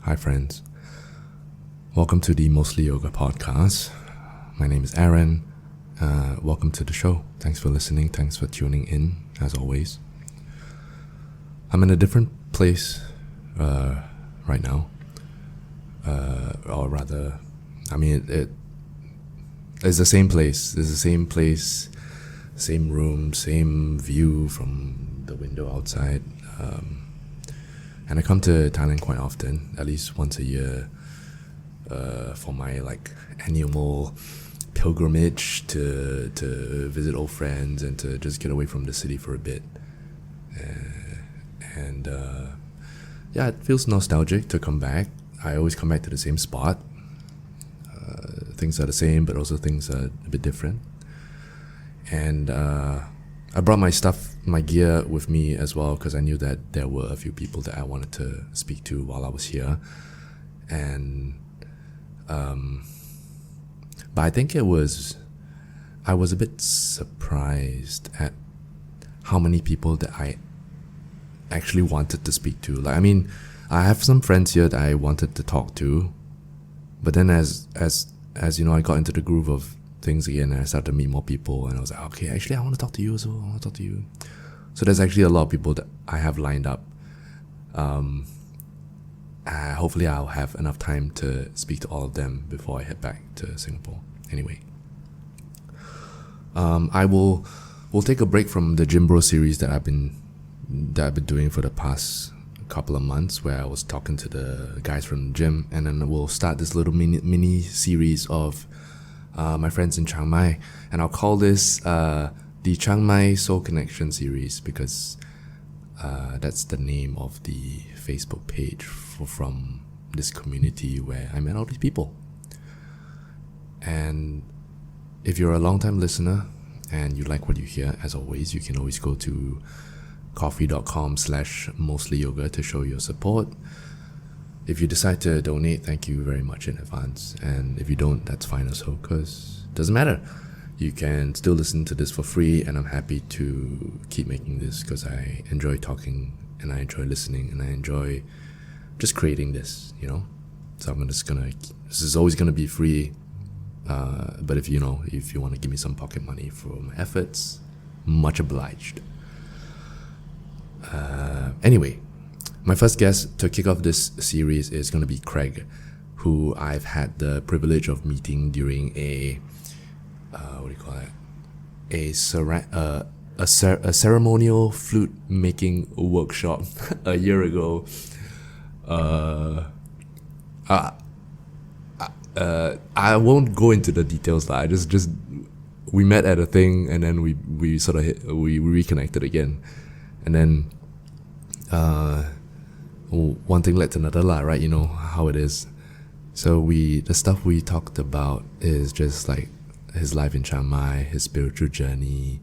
Hi friends. Welcome to the Mostly Yoga podcast. My name is Aaron. Welcome to the show. Thanks for listening. Thanks for tuning in, as always. I'm in a different place right now. Or rather, it's the same place. It's the same place, same room, same view from the window outside. And I come to Thailand quite often, at least once a year, for my annual pilgrimage to visit old friends and to just get away from the city for a bit. Yeah, it feels nostalgic to come back. I always come back to the same spot. Things are the same, but also things are a bit different. And I brought my gear with me as well, because I knew that there were a few people that I wanted to speak to while I was here. And but I think I was a bit surprised at how many people that I actually wanted to speak to. I have some friends here that I wanted to talk to, but then as you know, I got into the groove of things again, and I started to meet more people, and I was like, okay, actually I want to talk to you as well. I want to talk to you. So there's actually a lot of people that I have lined up. Hopefully I'll have enough time to speak to all of them before I head back to Singapore. Anyway, we'll take a break from the Gym Bro series that I've been doing for the past couple of months, where I was talking to the guys from the gym, and then we'll start this little mini series of my friends in Chiang Mai, and I'll call this the Chiang Mai Soul Connection series, because that's the name of the Facebook page from this community where I met all these people. And if you're a long-time listener and you like what you hear, as always, you can always go to coffee.com/mostlyyoga to show your support. If you decide to donate, thank you very much in advance. And if you don't, that's fine also, because it doesn't matter. You can still listen to this for free, and I'm happy to keep making this because I enjoy talking, and I enjoy listening, and I enjoy just creating this, you know? So this is always gonna be free. But if you want to give me some pocket money for my efforts, much obliged. Anyway, my first guest to kick off this series is going to be Craig, who I've had the privilege of meeting during a ceremonial flute making workshop a year ago. I won't go into the details. I just we met at a thing, and then we reconnected again, and then one thing led to another, right? You know how it is. So the stuff we talked about is just like his life in Chiang Mai, his spiritual journey,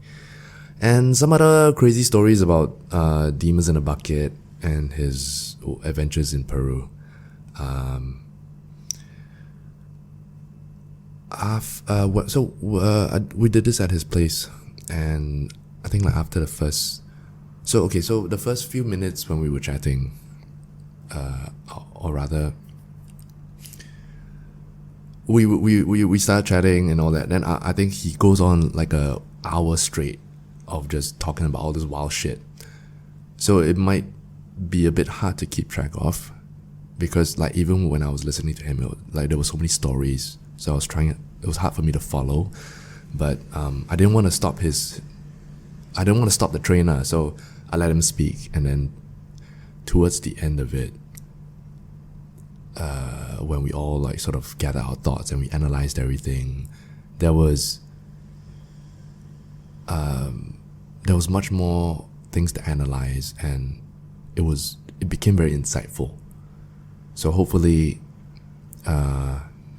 and some other crazy stories about demons in a bucket and his adventures in Peru. We did this at his place, and I think after the first. So the first few minutes when we were chatting, or rather, we started chatting and all that. Then I think he goes on like a hour straight of just talking about all this wild shit. So it might be a bit hard to keep track of, because even when I was listening to him, there were so many stories. So it was hard for me to follow, but I didn't want to stop the trainer, so I let him speak. And then towards the end of it, when we all sort of gathered our thoughts and we analyzed everything, there was much more things to analyze, and it became very insightful. So hopefully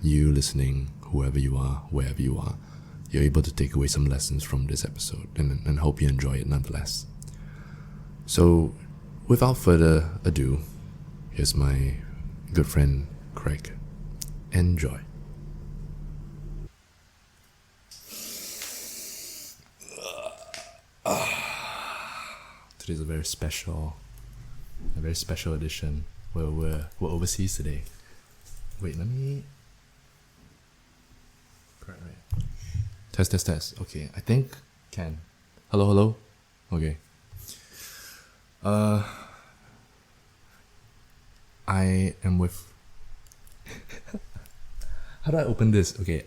you listening, whoever you are, wherever you are, you're able to take away some lessons from this episode, and hope you enjoy it nonetheless. So without further ado, here's my good friend Craig. Enjoy. Today's a very special edition We're overseas today. Wait, let me. Right. Test. Okay, I think can. Hello. Okay. I am with. How do I open this? Okay.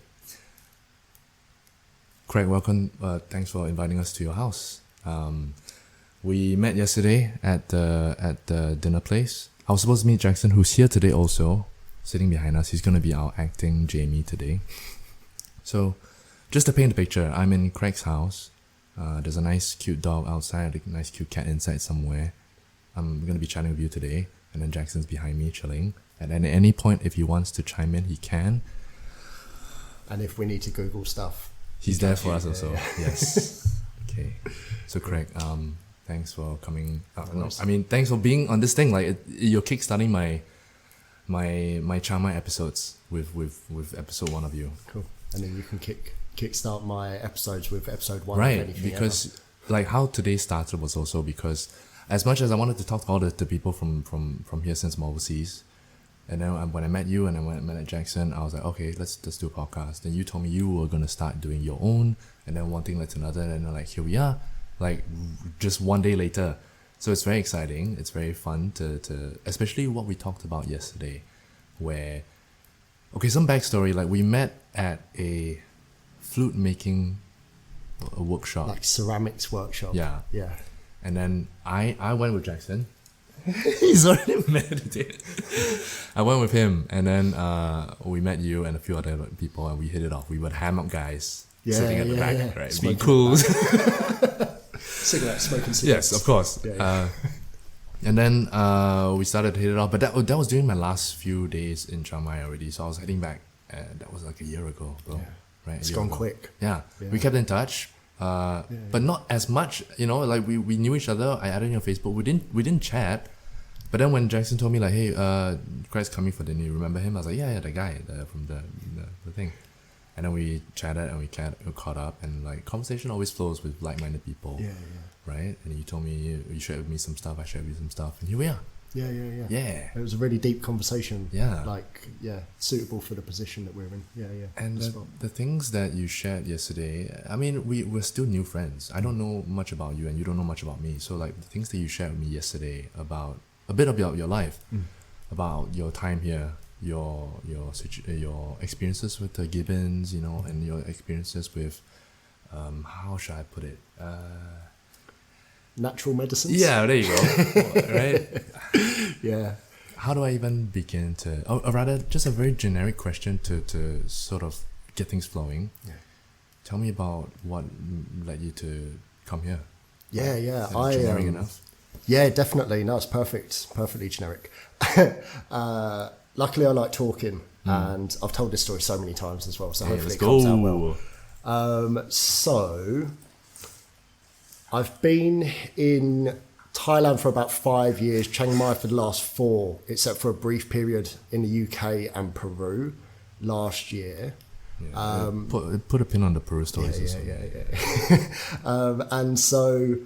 Craig, welcome. Thanks for inviting us to your house. We met yesterday at the dinner place. I was supposed to meet Jackson, who's here today also, sitting behind us. He's going to be our acting Jamie today. So, just to paint the picture, I'm in Craig's house. There's a nice cute dog outside, a nice cute cat inside somewhere. I'm going to be chatting with you today, and then Jackson's behind me chilling. And at any point, if he wants to chime in, he can. And if we need to Google stuff, he's there for us also. Yes. Okay. So Craig, thanks for coming. Thanks for being on this thing. Like you're kickstarting my Chiang Mai episodes with episode 1 of you. Cool. And then you can kickstart my episodes with episode 1. Right. Of anything because ever. Like how today started was also because as much as I wanted to talk to all the people from here since I'm overseas. And then when I met you and I met Jackson, I was like, okay, let's do a podcast. Then you told me you were going to start doing your own. And then one thing led to another. And then like, here we are, like just one day later. So it's very exciting. It's very fun to especially what we talked about yesterday where, okay, some backstory, like we met at a flute making workshop. Like ceramics workshop. Yeah. Yeah. And then I went with Jackson. He's already meditated. I went with him, and then we met you and a few other people, and we hit it off. We were hammock guys sitting at the back, right? Smoking Being cool. Cigarettes, smoking cigarettes. Yes, of course. Yeah. And then we started to hit it off, but that was during my last few days in Chiang Mai already. So I was heading back. That was like a year ago, bro. Yeah. Right? It's gone quick. Yeah. We kept in touch. But not as much, like we knew each other. I added on your Facebook. We didn't chat. But then when Jackson told me like, hey, Craig's coming for dinner, you remember him? I was like, yeah, the guy from the thing. And then we chatted and we caught up, and like conversation always flows with like-minded people. Yeah. Right? And you told me you shared with me some stuff, I shared with you some stuff, and here we are. Yeah. Yeah. It was a really deep conversation. Yeah. Like, suitable for the position that we're in. Yeah. And the things that you shared yesterday, I mean, we're still new friends. I don't know much about you and you don't know much about me. So like the things that you shared with me yesterday about a bit about your life, about your time here, your experiences with the Gibbons, and your experiences with, how should I put it? Natural medicines. Yeah, there you go. Right? Yeah. How do I even begin to, or rather, just a very generic question to sort of get things flowing. Yeah. Tell me about what led you to come here. Yeah. Is that generic enough? Yeah, definitely. No, it's perfectly generic. Luckily, I like talking, and I've told this story so many times as well, so hopefully it comes out well. So, I've been in Thailand for about 5 years, Chiang Mai for the last 4, except for a brief period in the UK and Peru last year. Yeah, put a pin on the Peru stories. Yeah. And so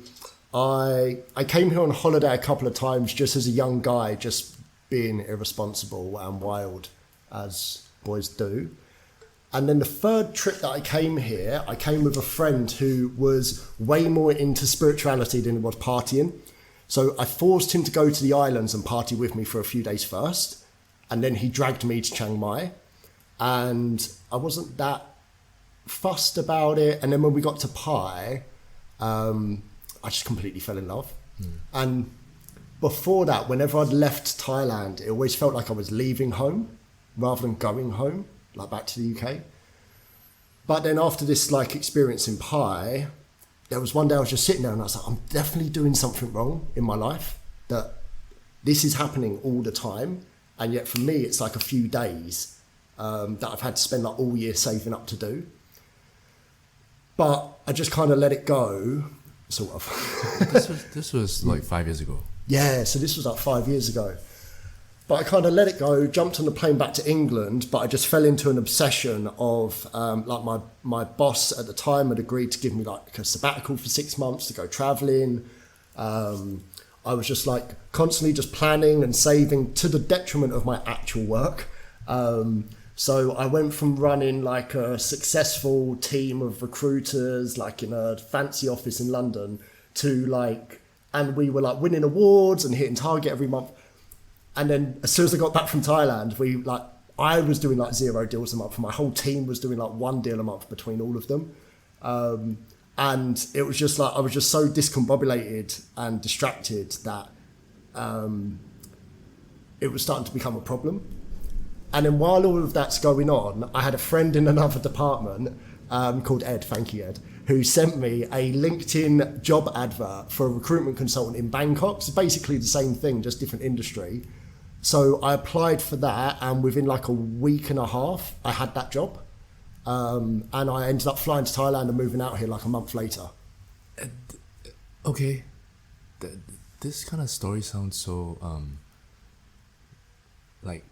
I came here on holiday a couple of times just as a young guy, just being irresponsible and wild as boys do. And then the third trip that I came here, I came with a friend who was way more into spirituality than he was partying. So I forced him to go to the islands and party with me for a few days first. And then he dragged me to Chiang Mai. And I wasn't that fussed about it. And then when we got to Pai, I just completely fell in love. And before that, whenever I'd left Thailand, it always felt like I was leaving home rather than going home, like back to the UK. But then after this like experience in Pai, there was one day I was just sitting there and I was like, I'm definitely doing something wrong in my life, that this is happening all the time. And yet for me, it's like a few days that I've had to spend like all year saving up to do. But I just kind of let it go, sort of. This was like 5 years ago. Yeah, so this was like 5 years ago. But I kind of let it go, jumped on the plane back to England, but I just fell into an obsession of, like my boss at the time had agreed to give me like a sabbatical for 6 months to go travelling. I was just like constantly just planning and saving to the detriment of my actual work. So I went from running like a successful team of recruiters, like in a fancy office in London, to like, and we were like winning awards and hitting target every month. And then as soon as I got back from Thailand, I was doing like 0 deals a month, and my whole team was doing like 1 deal a month between all of them. And it was just like, I was just so discombobulated and distracted that it was starting to become a problem. And then while all of that's going on, I had a friend in another department called Ed, thank you Ed, who sent me a LinkedIn job advert for a recruitment consultant in Bangkok. It's basically the same thing, just different industry. So I applied for that, and within like a week and a half, I had that job. And I ended up flying to Thailand and moving out here like a month later. Okay. This kind of story sounds so, like,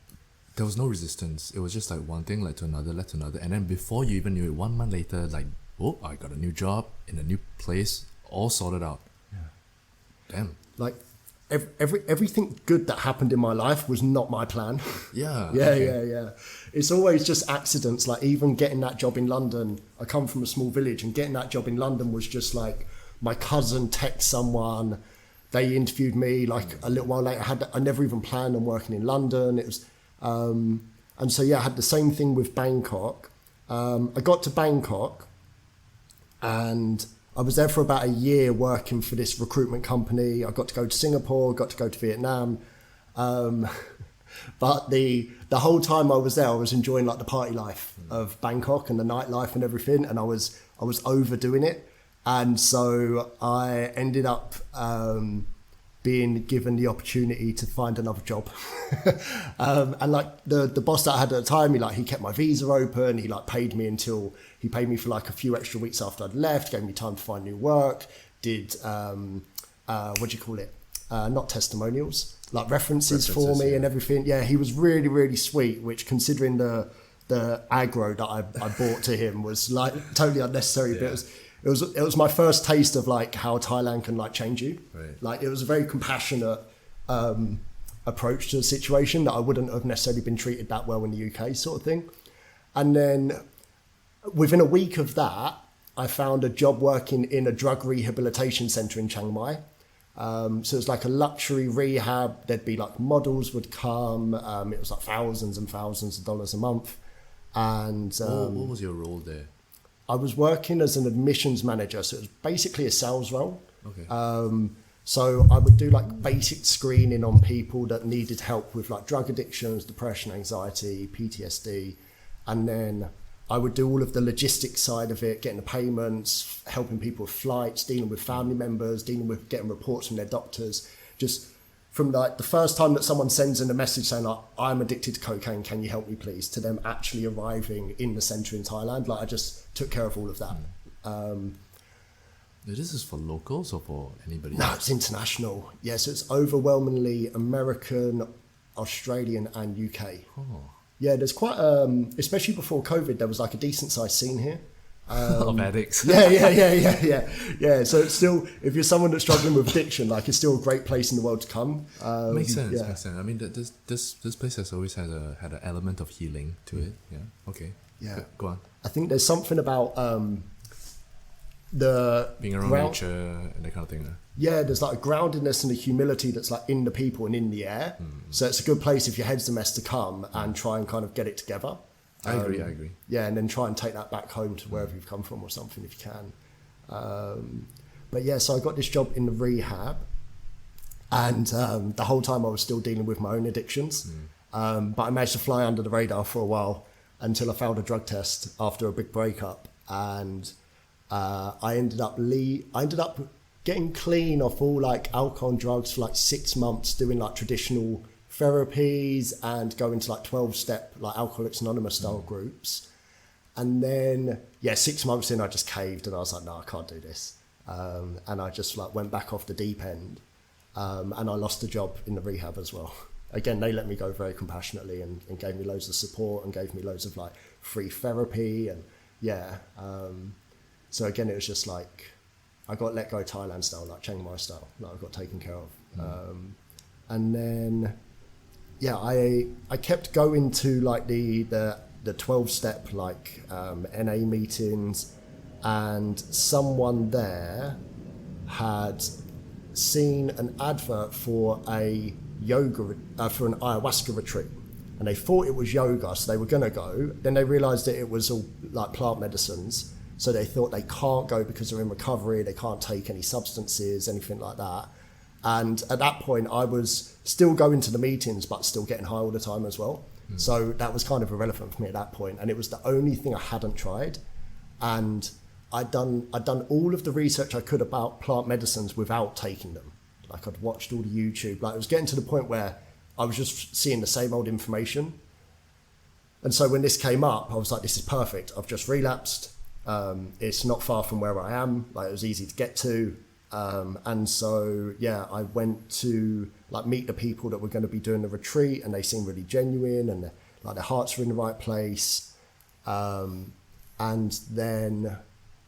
there was no resistance. It was just like one thing led to another, and then before you even knew it, 1 month later, like, oh, I got a new job in a new place, all sorted out. Yeah. Damn. Like everything good that happened in my life was not my plan. Yeah. Yeah. It's always just accidents. Like even getting that job in London, I come from a small village, and getting that job in London was just like my cousin texted someone. They interviewed me like a little while later. I never even planned on working in London. It was. And so, yeah, I had the same thing with Bangkok. I got to Bangkok and I was there for about a year working for this recruitment company. I got to go to Singapore, got to go to Vietnam. But the whole time I was there, I was enjoying like the party life of Bangkok and the nightlife and everything. And I was overdoing it. And so I ended up, being given the opportunity to find another job. And like the boss that I had at the time, he kept my visa open. He paid me for like a few extra weeks after I'd left, gave me time to find new work, did, not testimonials, like references for me and everything. Yeah, he was really, really sweet, which considering the aggro that I brought to him was like totally unnecessary, but it was my first taste of like how Thailand can like change you. Right. Like it was a very compassionate approach to the situation that I wouldn't have necessarily been treated that well in the UK sort of thing. And then within a week of that, I found a job working in a drug rehabilitation centre in Chiang Mai. So it was like a luxury rehab. There'd be like models would come. It was like thousands and thousands of dollars a month. And what was your role there? I was working as an admissions manager, so it was basically a sales role. Okay. So I would do like basic screening on people that needed help with like drug addictions, depression, anxiety, PTSD. And then I would do all of the logistics side of it, getting the payments, helping people with flights, dealing with family members, dealing with getting reports from their doctors. Just from like the first time that someone sends in a message saying like, I'm addicted to cocaine, can you help me please? To them actually arriving in the centre in Thailand. Like I just took care of all of that. This is for locals or for anybody No, else? it's international. Yeah, so it's overwhelmingly American, Australian and UK. Oh. Yeah, there's quite, especially before COVID, there was like a decent sized scene here. Of addicts. Yeah. So it's still, if you're someone that's struggling with addiction, like it's still a great place in the world to come. Makes sense. Yeah. Makes sense. I mean, this place has always had an element of healing to it. Yeah. Okay. Yeah. Go on. I think there's something about Being around nature and that kind of thing. Yeah, there's like a groundedness and a humility that's like in the people and in the air. So it's a good place if your head's a mess to come and try and kind of get it together. I agree. Yeah, and then try and take that back home to wherever you've come from or something if you can. But yeah, so I got this job in the rehab, and the whole time I was still dealing with my own addictions. But I managed to fly under the radar for a while until I failed a drug test after a big breakup, and I ended up getting clean off all like alcohol and drugs for like 6 months, doing like traditional therapies and going to like 12-step like Alcoholics Anonymous style groups. And then 6 months in I just caved and I was like, no, I can't do this. And I just like went back off the deep end, and I lost the job in the rehab as well. Again, they let me go very compassionately and gave me loads of support and gave me loads of like free therapy and so again it was just like I got let go Thailand style, like Chiang Mai style. Like I got taken care of. And then, yeah, I kept going to like the 12-step like NA meetings, and someone there had seen an advert for a for an ayahuasca retreat, and they thought it was yoga, so they were going to go. Then they realized that it was all like plant medicines, so they thought they can't go because they're in recovery, they can't take any substances, anything like that. And at that point I was still going to the meetings but still getting high all the time as well. So that was kind of irrelevant for me at that point, and it was the only thing I hadn't tried. And I'd done all of the research I could about plant medicines without taking them. Like I'd watched all the YouTube. Like it was getting to the point where I was just seeing the same old information. And so when this came up, I was like, this is perfect. I've just relapsed. It's not far from where I am. Like it was easy to get to. And so, yeah, I went to like meet the people that were going to be doing the retreat, and they seemed really genuine, and like their hearts were in the right place. And then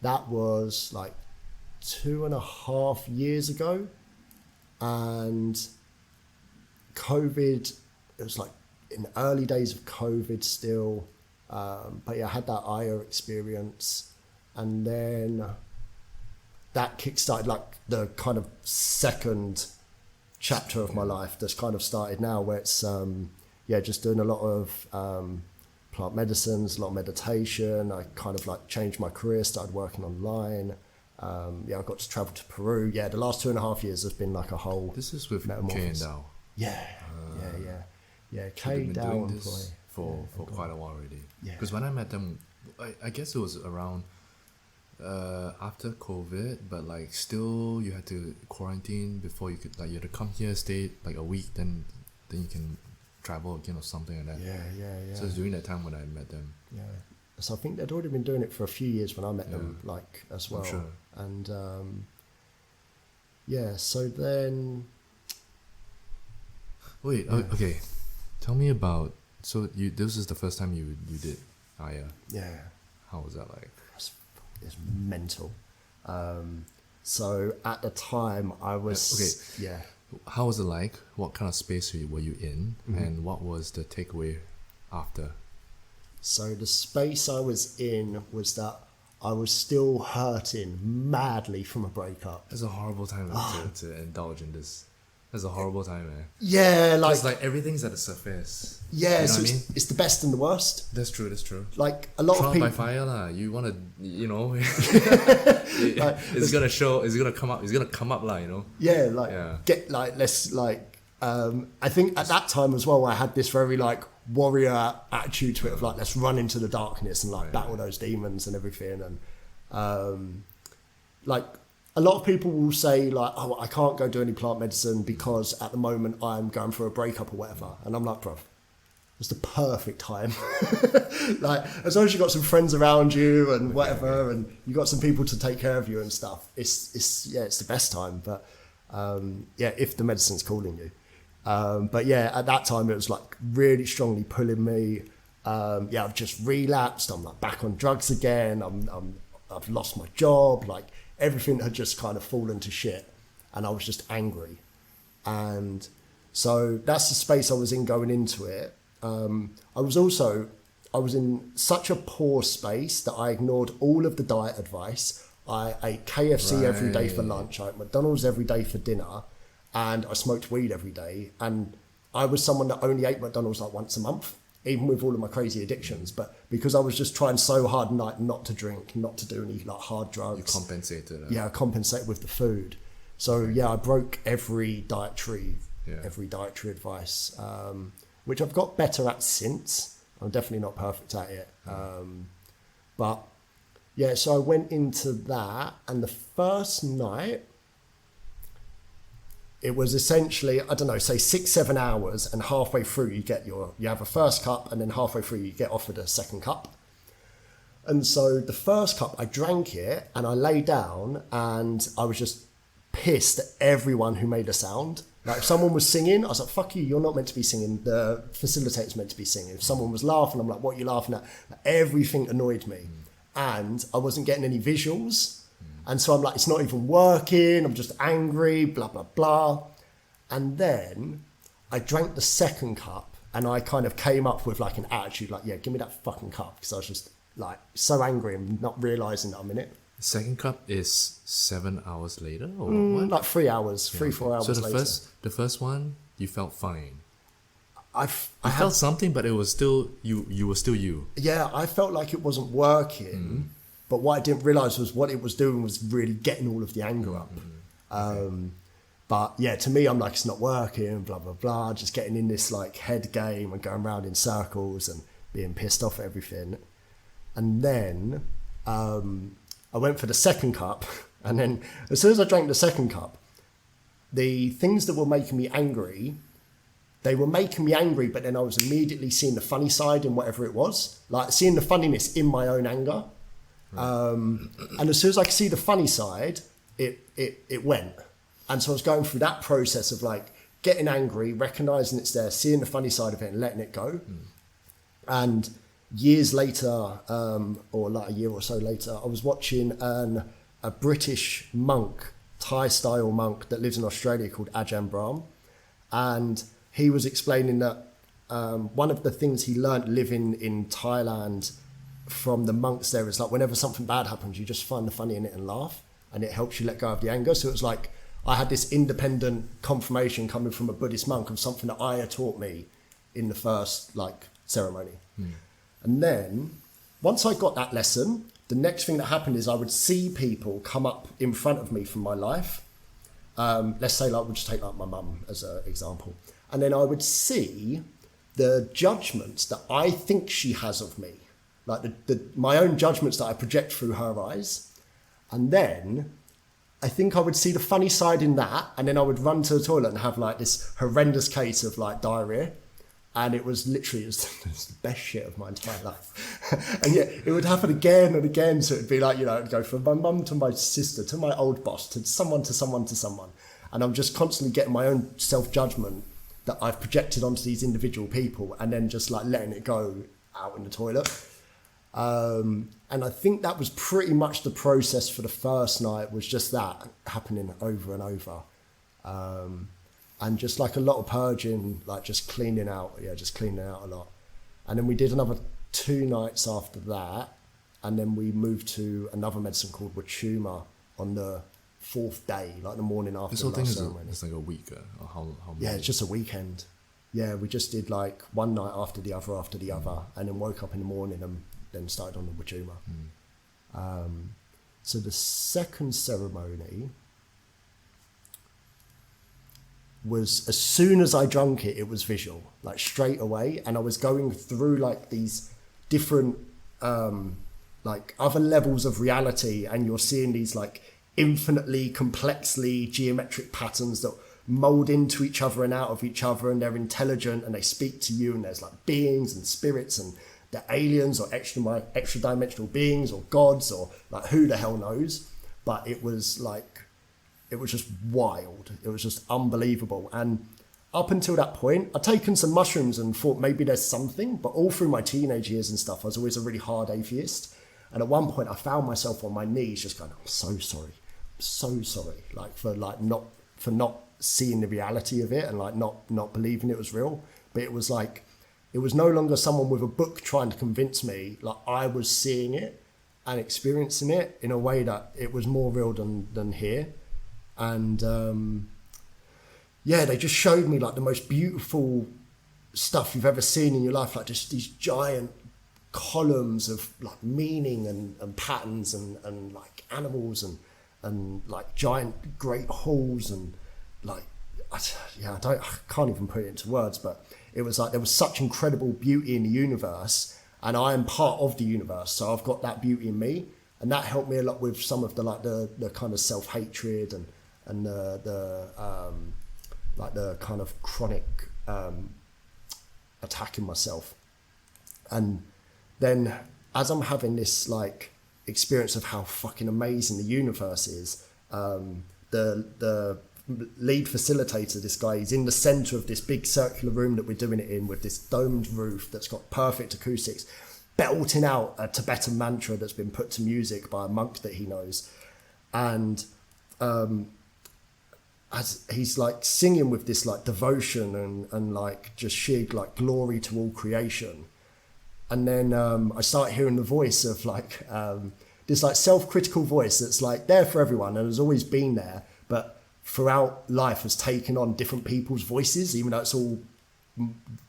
that was like 2.5 years ago, and COVID, it was like in the early days of COVID still. But yeah, I had that Aya experience, and then that kickstarted like the kind of second chapter of my life that's kind of started now, where it's just doing a lot of plant medicines, a lot of meditation. I kind of like changed my career, started working online. I got to travel to Peru. Yeah, the last 2.5 years has been like a whole. This is with K and Dow. Yeah. K been Dow doing employee. this for quite a while already. Yeah. Because when I met them, I guess it was around after COVID, but like still you had to quarantine before you could, like you had to come here, stay like a week, then you can travel again or something like that. Yeah. So it's during that time when I met them. Yeah. So I think they'd already been doing it for a few years when I met them, like as well. I'm sure. And so then. Wait, okay. Tell me about. So this is the first time you did Aya. Yeah. How was that like? It's mental. So at the time I was. Okay. Yeah. How was it like? What kind of space were you in? Mm-hmm. And what was the takeaway after? So the space I was in was that I was still hurting madly from a breakup. It's a horrible time to indulge in this. It's a horrible time, man. Yeah, like everything's at the surface. Yeah, you know so what I mean? It's the best and the worst. That's true. Like a lot of people. Trial by fire, lah. You want to, it's gonna show. It's gonna come up. It's gonna come up, lah. You know. Yeah, I think at that time as well, I had this very like warrior attitude to it of like, let's run into the darkness and like battle those demons and everything. And like a lot of people will say like, oh, I can't go do any plant medicine because at the moment I'm going through a breakup or whatever. And I'm like, bro, it's the perfect time. Like as long as you've got some friends around you and whatever, and you've got some people to take care of you and stuff, it's the best time. But if the medicine's calling you. But yeah, at that time it was like really strongly pulling me. I've just relapsed. I'm like back on drugs again. I've lost my job. Like everything had just kind of fallen to shit, and I was just angry. And so that's the space I was in going into it. I was in such a poor space that I ignored all of the diet advice. I ate KFC every day for lunch. I ate McDonald's every day for dinner. And I smoked weed every day. And I was someone that only ate McDonald's like once a month, even with all of my crazy addictions. But because I was just trying so hard not to drink, not to do any like hard drugs. You compensated. Yeah, I compensated with the food. So yeah, I broke every dietary advice, which I've got better at since. I'm definitely not perfect at it. But yeah, so I went into that, and the first night, it was essentially, I don't know, say 6-7 hours, and halfway through you have a first cup, and then halfway through you get offered a second cup. And so the first cup, I drank it and I lay down, and I was just pissed at everyone who made a sound. Like if someone was singing, I was like, fuck you, you're not meant to be singing. The facilitator's meant to be singing. If someone was laughing, I'm like, what are you laughing at? Like, everything annoyed me. And I wasn't getting any visuals. And so I'm like, it's not even working. I'm just angry, blah, blah, blah. And then I drank the second cup, and I kind of came up with like an attitude, like, yeah, give me that fucking cup, because I was just like so angry and not realizing that I'm in it. The second cup is 7 hours later, or what? Like 3 hours, 4 hours So later. the first one, you felt fine. I Felt something, but it was still you. You were still you. Yeah, I felt like it wasn't working, but what I didn't realize was what it was doing was really getting all of the anger up. But yeah, to me, I'm like, it's not working, blah, blah, blah, just getting in this like head game and going around in circles and being pissed off at everything. And then I went for the second cup, and then as soon as I drank the second cup, the things that were making me angry, they were making me angry, but then I was immediately seeing the funny side in whatever it was, like seeing the funniness in my own anger. And as soon as I could see the funny side, it went. And so I was going through that process of like getting angry, recognizing it's there, seeing the funny side of it and letting it go. And years later, or like a year or so later, I was watching a British monk, Thai style monk that lives in Australia called Ajahn Brahm. And he was explaining that one of the things he learned living in Thailand from the monks there is like whenever something bad happens, you just find the funny in it and laugh, and it helps you let go of the anger. So it was like I had this independent confirmation coming from a Buddhist monk of something that Aya taught me in the first like ceremony. And then once I got that lesson, the next thing that happened is I would see people come up in front of me from my life. Let's say like we'll just take like my mum as an example. And then I would see the judgments that I think she has of me, like my own judgments that I project through her eyes. And then I think I would see the funny side in that. And then I would run to the toilet and have like this horrendous case of like diarrhea. And it was literally, it was the best shit of my entire life. And yet it would happen again and again. So it'd be like, you know, it'd go from my mum to my sister, to my old boss, to someone, to someone, to someone. And I'm just constantly getting my own self-judgment that I've projected onto these individual people and then just like letting it go out in the toilet. And I think that was pretty much the process for the first night, was just that happening over and over. And just like a lot of purging, like just cleaning out a lot. And then we did another 2 nights after that. And then we moved to another medicine called Wachuma on the 4th day, like the morning after the last ceremony. It's like a week, or how many? Yeah, it's just a weekend. Yeah, we just did like one night after the other, and then woke up in the morning and then started on the Wachuma. So the second ceremony was, as soon as I drank it, it was visual, like straight away. And I was going through like these different, like other levels of reality, and you're seeing these like infinitely complexly geometric patterns that mold into each other and out of each other, and they're intelligent and they speak to you, and there's like beings and spirits, and they're aliens or extra dimensional beings or gods or like who the hell knows. But it was just wild. It was just unbelievable. And up until that point, I'd taken some mushrooms and thought maybe there's something, but all through my teenage years and stuff, I was always a really hard atheist. And at one point I found myself on my knees just going, I'm so sorry, like for not seeing the reality of it and like not believing it was real. But it was like, it was no longer someone with a book trying to convince me. Like I was seeing it and experiencing it in a way that it was more real than here. And yeah, they just showed me like the most beautiful stuff you've ever seen in your life, like just these giant columns of like meaning and patterns and like animals and like giant great halls and like I can't even put it into words, but it was like there was such incredible beauty in the universe, and I am part of the universe, so I've got that beauty in me, and that helped me a lot with some of the like the kind of self-hatred and the like the kind of chronic attacking myself. And then as I'm having this like experience of how fucking amazing the universe is, the lead facilitator, this guy, he's in the center of this big circular room that we're doing it in, with this domed roof that's got perfect acoustics, belting out a Tibetan mantra that's been put to music by a monk that he knows. And as he's like singing with this like devotion and like just sheer like glory to all creation. And then I start hearing the voice of like this like self-critical voice that's like there for everyone and has always been there, but throughout life has taken on different people's voices, even though it's all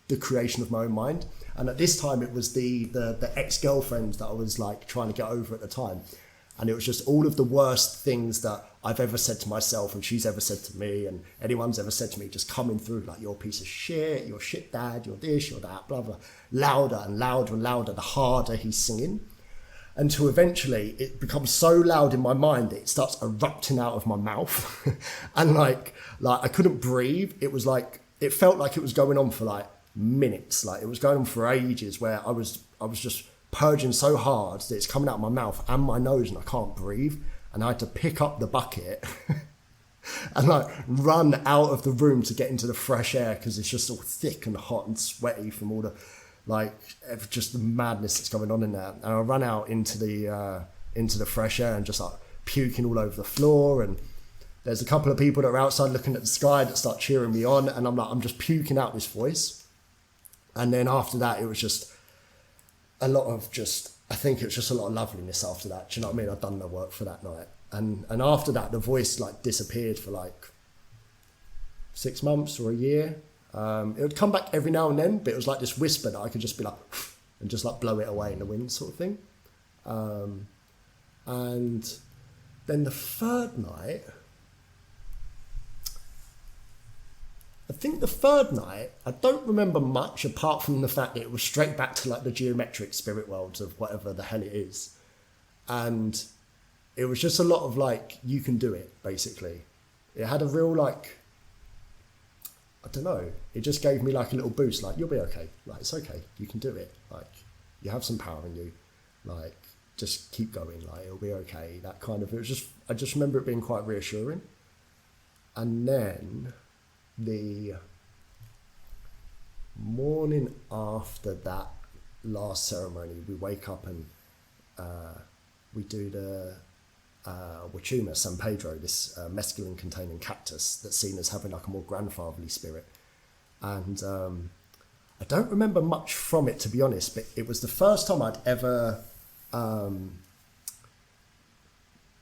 the creation of my own mind. And at this time it was the ex-girlfriend that I was like trying to get over at the time. And it was just all of the worst things that I've ever said to myself and she's ever said to me and anyone's ever said to me just coming through like, you're a piece of shit, you're shit dad, you're this, you're that, blah, blah. Louder and louder and louder the harder he's singing. Until eventually it becomes so loud in my mind that it starts erupting out of my mouth. And like I couldn't breathe. It was like, it felt like it was going on for like minutes. Like it was going on for ages where I was just purging so hard that it's coming out of my mouth and my nose and I can't breathe. And I had to pick up the bucket and like run out of the room to get into the fresh air because it's just all thick and hot and sweaty from all the like just the madness that's going on in there. And I run out into the fresh air and just like puking all over the floor. And there's a couple of people that are outside looking at the sky that start cheering me on. And I'm just puking out this voice. And then after that, it was just a lot of I think it was just a lot of loveliness after that. Do you know what I mean? I'd done the work for that night. And after that, the voice like disappeared for like 6 months or a year. It would come back every now and then, but it was like this whisper that I could just be like, and just like blow it away in the wind sort of thing. And then the third night, I don't remember much apart from the fact that it was straight back to like the geometric spirit worlds of whatever the hell it is. And it was just a lot of like, you can do it, basically. It had a real like, I don't know, it just gave me like a little boost, like, you'll be okay. Like, it's okay, you can do it. Like, you have some power in you. Like, just keep going, like, it'll be okay. That kind of, I just remember it being quite reassuring. And then the morning after that last ceremony, we wake up and we do the Wachuma San Pedro, this mescaline containing cactus that's seen as having like a more grandfatherly spirit. And I don't remember much from it, to be honest, but it was the first time I'd ever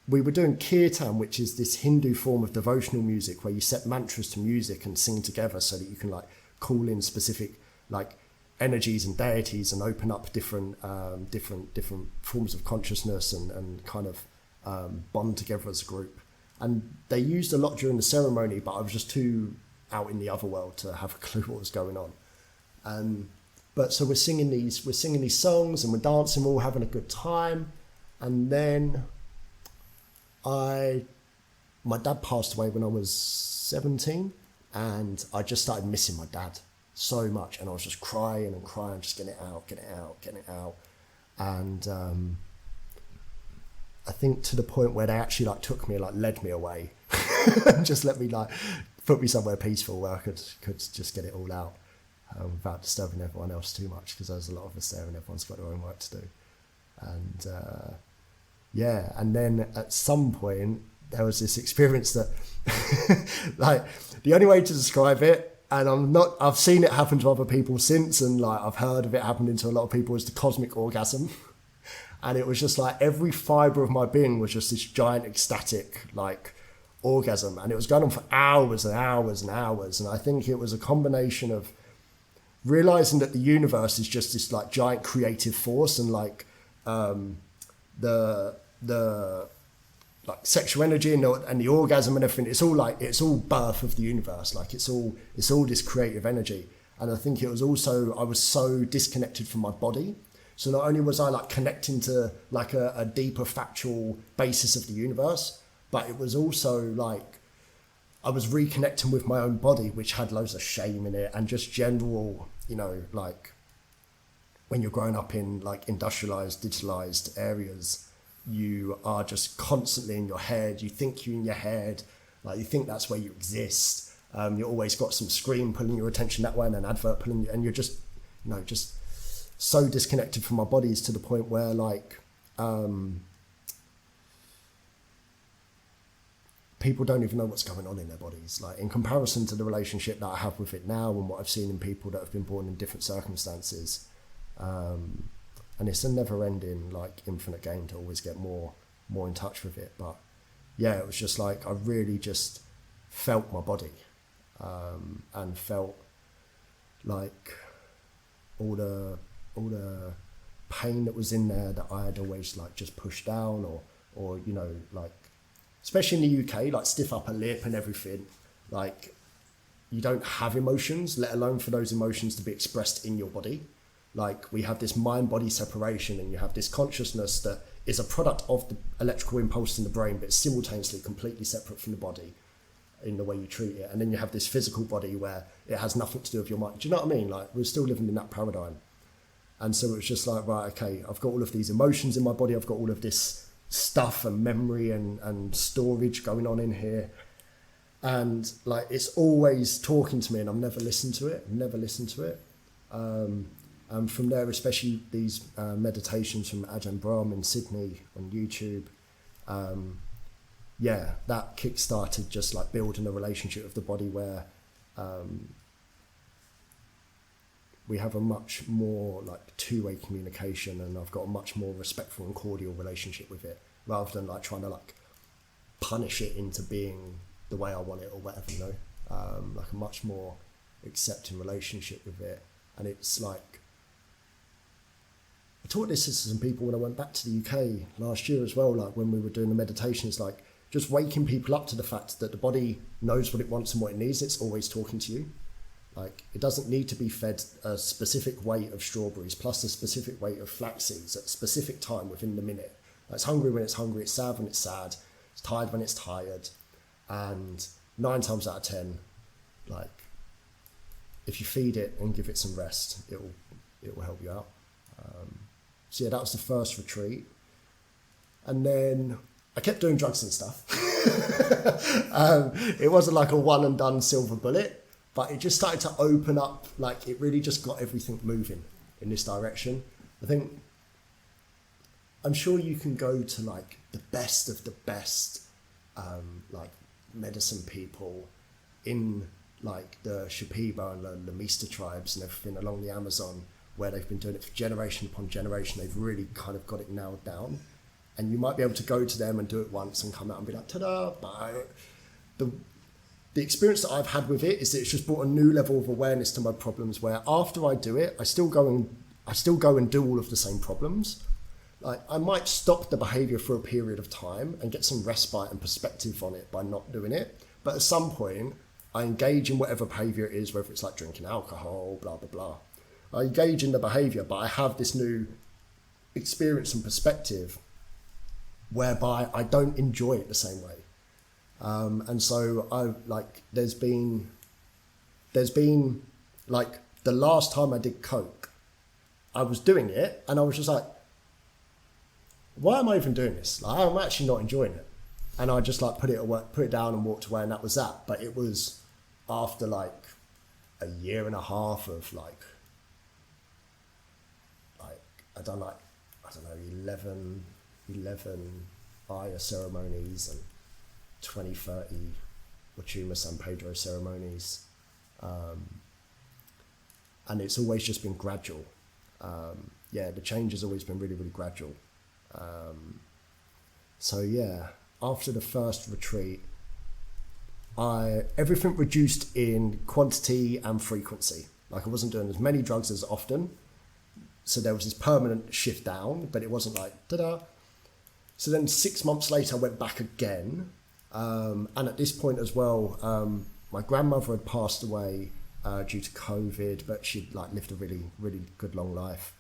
we were doing kirtan, which is this Hindu form of devotional music where you set mantras to music and sing together so that you can like call in specific like energies and deities and open up different forms of consciousness and kind of bond together as a group. And they used a lot during the ceremony, but I was just too out in the other world to have a clue what was going on. But so we're singing these songs and we're dancing, we're all having a good time. And then my dad passed away when I was 17, and I just started missing my dad so much, and I was just crying and crying, just getting it out. And I think to the point where they actually like took me, like led me away, and just let me like put me somewhere peaceful where I could just get it all out without disturbing everyone else too much, because there's a lot of us there and everyone's got their own work to do. And yeah, and then at some point there was this experience that like the only way to describe it, and I've seen it happen to other people since, and like I've heard of it happening to a lot of people, is the cosmic orgasm. And it was just like every fibre of my being was just this giant ecstatic like orgasm, and it was going on for hours and hours and hours. And I think it was a combination of realizing that the universe is just this like giant creative force, and like the like sexual energy and the orgasm and everything, it's all birth of the universe. Like it's all this creative energy. And I think it was also, I was so disconnected from my body. So not only was I like connecting to like a deeper factual basis of the universe, but it was also like I was reconnecting with my own body, which had loads of shame in it and just general, you know, like when you're growing up in like industrialized, digitalized areas, you are just constantly in your head. You think you're in your head, like you think that's where you exist. You always got some screen pulling your attention that way and an advert pulling, and you're just, you know, just so disconnected from my bodies to the point where like people don't even know what's going on in their bodies. Like in comparison to the relationship that I have with it now and what I've seen in people that have been born in different circumstances. And it's a never ending, like infinite game to always get more in touch with it. But yeah, it was just like, I really just felt my body, and felt like all the pain that was in there that I had always like just pushed down, or you know, like especially in the UK, like stiff upper lip and everything, like you don't have emotions, let alone for those emotions to be expressed in your body. Like we have this mind-body separation, and you have this consciousness that is a product of the electrical impulse in the brain, but it's simultaneously completely separate from the body in the way you treat it. And then you have this physical body where it has nothing to do with your mind. Do you know what I mean? Like we're still living in that paradigm. And so it was just like, right, okay, I've got all of these emotions in my body. I've got all of this stuff and memory and storage going on in here. And like, it's always talking to me, and I've never listened to it. And from there, especially these meditations from Ajahn Brahm in Sydney on YouTube, yeah, that kick-started just like building a relationship with the body where we have a much more like two-way communication, and I've got a much more respectful and cordial relationship with it, rather than like trying to like punish it into being the way I want it or whatever, you know, like a much more accepting relationship with it. And it's like, I taught this to some people when I went back to the UK last year as well, like when we were doing the meditations, like just waking people up to the fact that the body knows what it wants and what it needs. It's always talking to you. Like it doesn't need to be fed a specific weight of strawberries plus a specific weight of flax seeds at a specific time within the minute. Like it's hungry when it's hungry, it's sad when it's sad, it's tired when it's tired. And 9 times out of 10, like if you feed it and give it some rest, it will help you out. So yeah, that was the first retreat. And then I kept doing drugs and stuff. It wasn't like a one and done silver bullet, but it just started to open up. Like it really just got everything moving in this direction. I think, I'm sure you can go to like the best of the best, like medicine people in like the Shipibo and the Lamista tribes and everything along the Amazon, where they've been doing it for generation upon generation. They've really kind of got it nailed down. And you might be able to go to them and do it once and come out and be like, ta-da, but the experience that I've had with it is that it's just brought a new level of awareness to my problems, where after I do it, I still go and do all of the same problems. Like I might stop the behavior for a period of time and get some respite and perspective on it by not doing it. But at some point, I engage in whatever behavior it is, whether it's like drinking alcohol, blah, blah, blah. I engage in the behavior, but I have this new experience and perspective whereby I don't enjoy it the same way. And so I like, there's been like the last time I did coke, I was doing it and I was just like, why am I even doing this? Like, I'm actually not enjoying it. And I just like put it down and walked away, and that was that. But it was after like a year and a half of like I don't know, 11 Aya ceremonies and 20, 30 Wachuma San Pedro ceremonies. And it's always just been gradual. The change has always been really, really gradual. So yeah, after the first retreat, everything reduced in quantity and frequency. Like I wasn't doing as many drugs as often. So there was this permanent shift down, but it wasn't like, ta-da. So then 6 months later, I went back again. And at this point as well, my grandmother had passed away due to COVID, but she'd like lived a really, really good long life.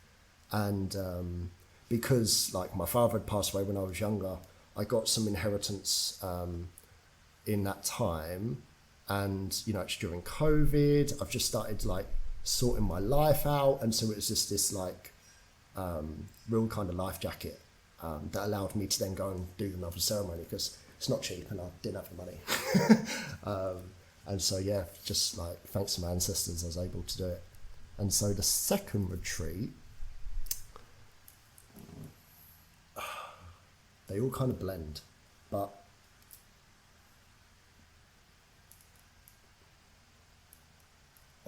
And because like my father had passed away when I was younger, I got some inheritance in that time. And, you know, it's during COVID. I've just started like sorting my life out, and so it was just this like real kind of life jacket that allowed me to then go and do another ceremony, because it's not cheap and I didn't have the money. And so yeah, just like thanks to my ancestors I was able to do it. And so the second retreat, they all kind of blend, but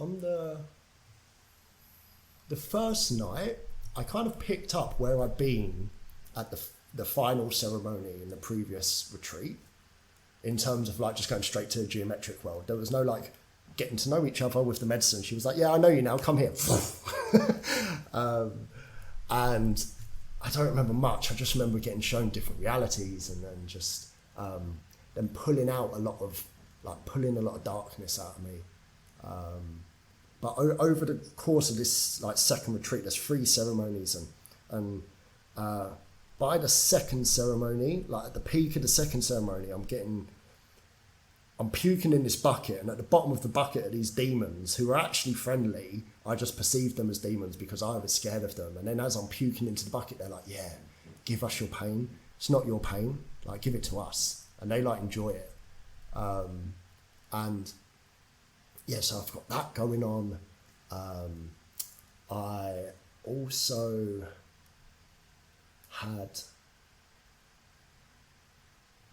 on the first night, I kind of picked up where I'd been at the final ceremony in the previous retreat, in terms of like just going straight to the geometric world. There was no like getting to know each other with the medicine. She was like, yeah, I know you now, come here. And I don't remember much. I just remember getting shown different realities, and then just then pulling a lot of darkness out of me. But over the course of this like second retreat, there's 3 ceremonies, and by the second ceremony, like at the peak of the second ceremony, I'm puking in this bucket, and at the bottom of the bucket are these demons who are actually friendly. I just perceived them as demons because I was scared of them. And then as I'm puking into the bucket, they're like, yeah, give us your pain. It's not your pain. Like, give it to us. And they like enjoy it. And yeah, so I've got that going on. I also had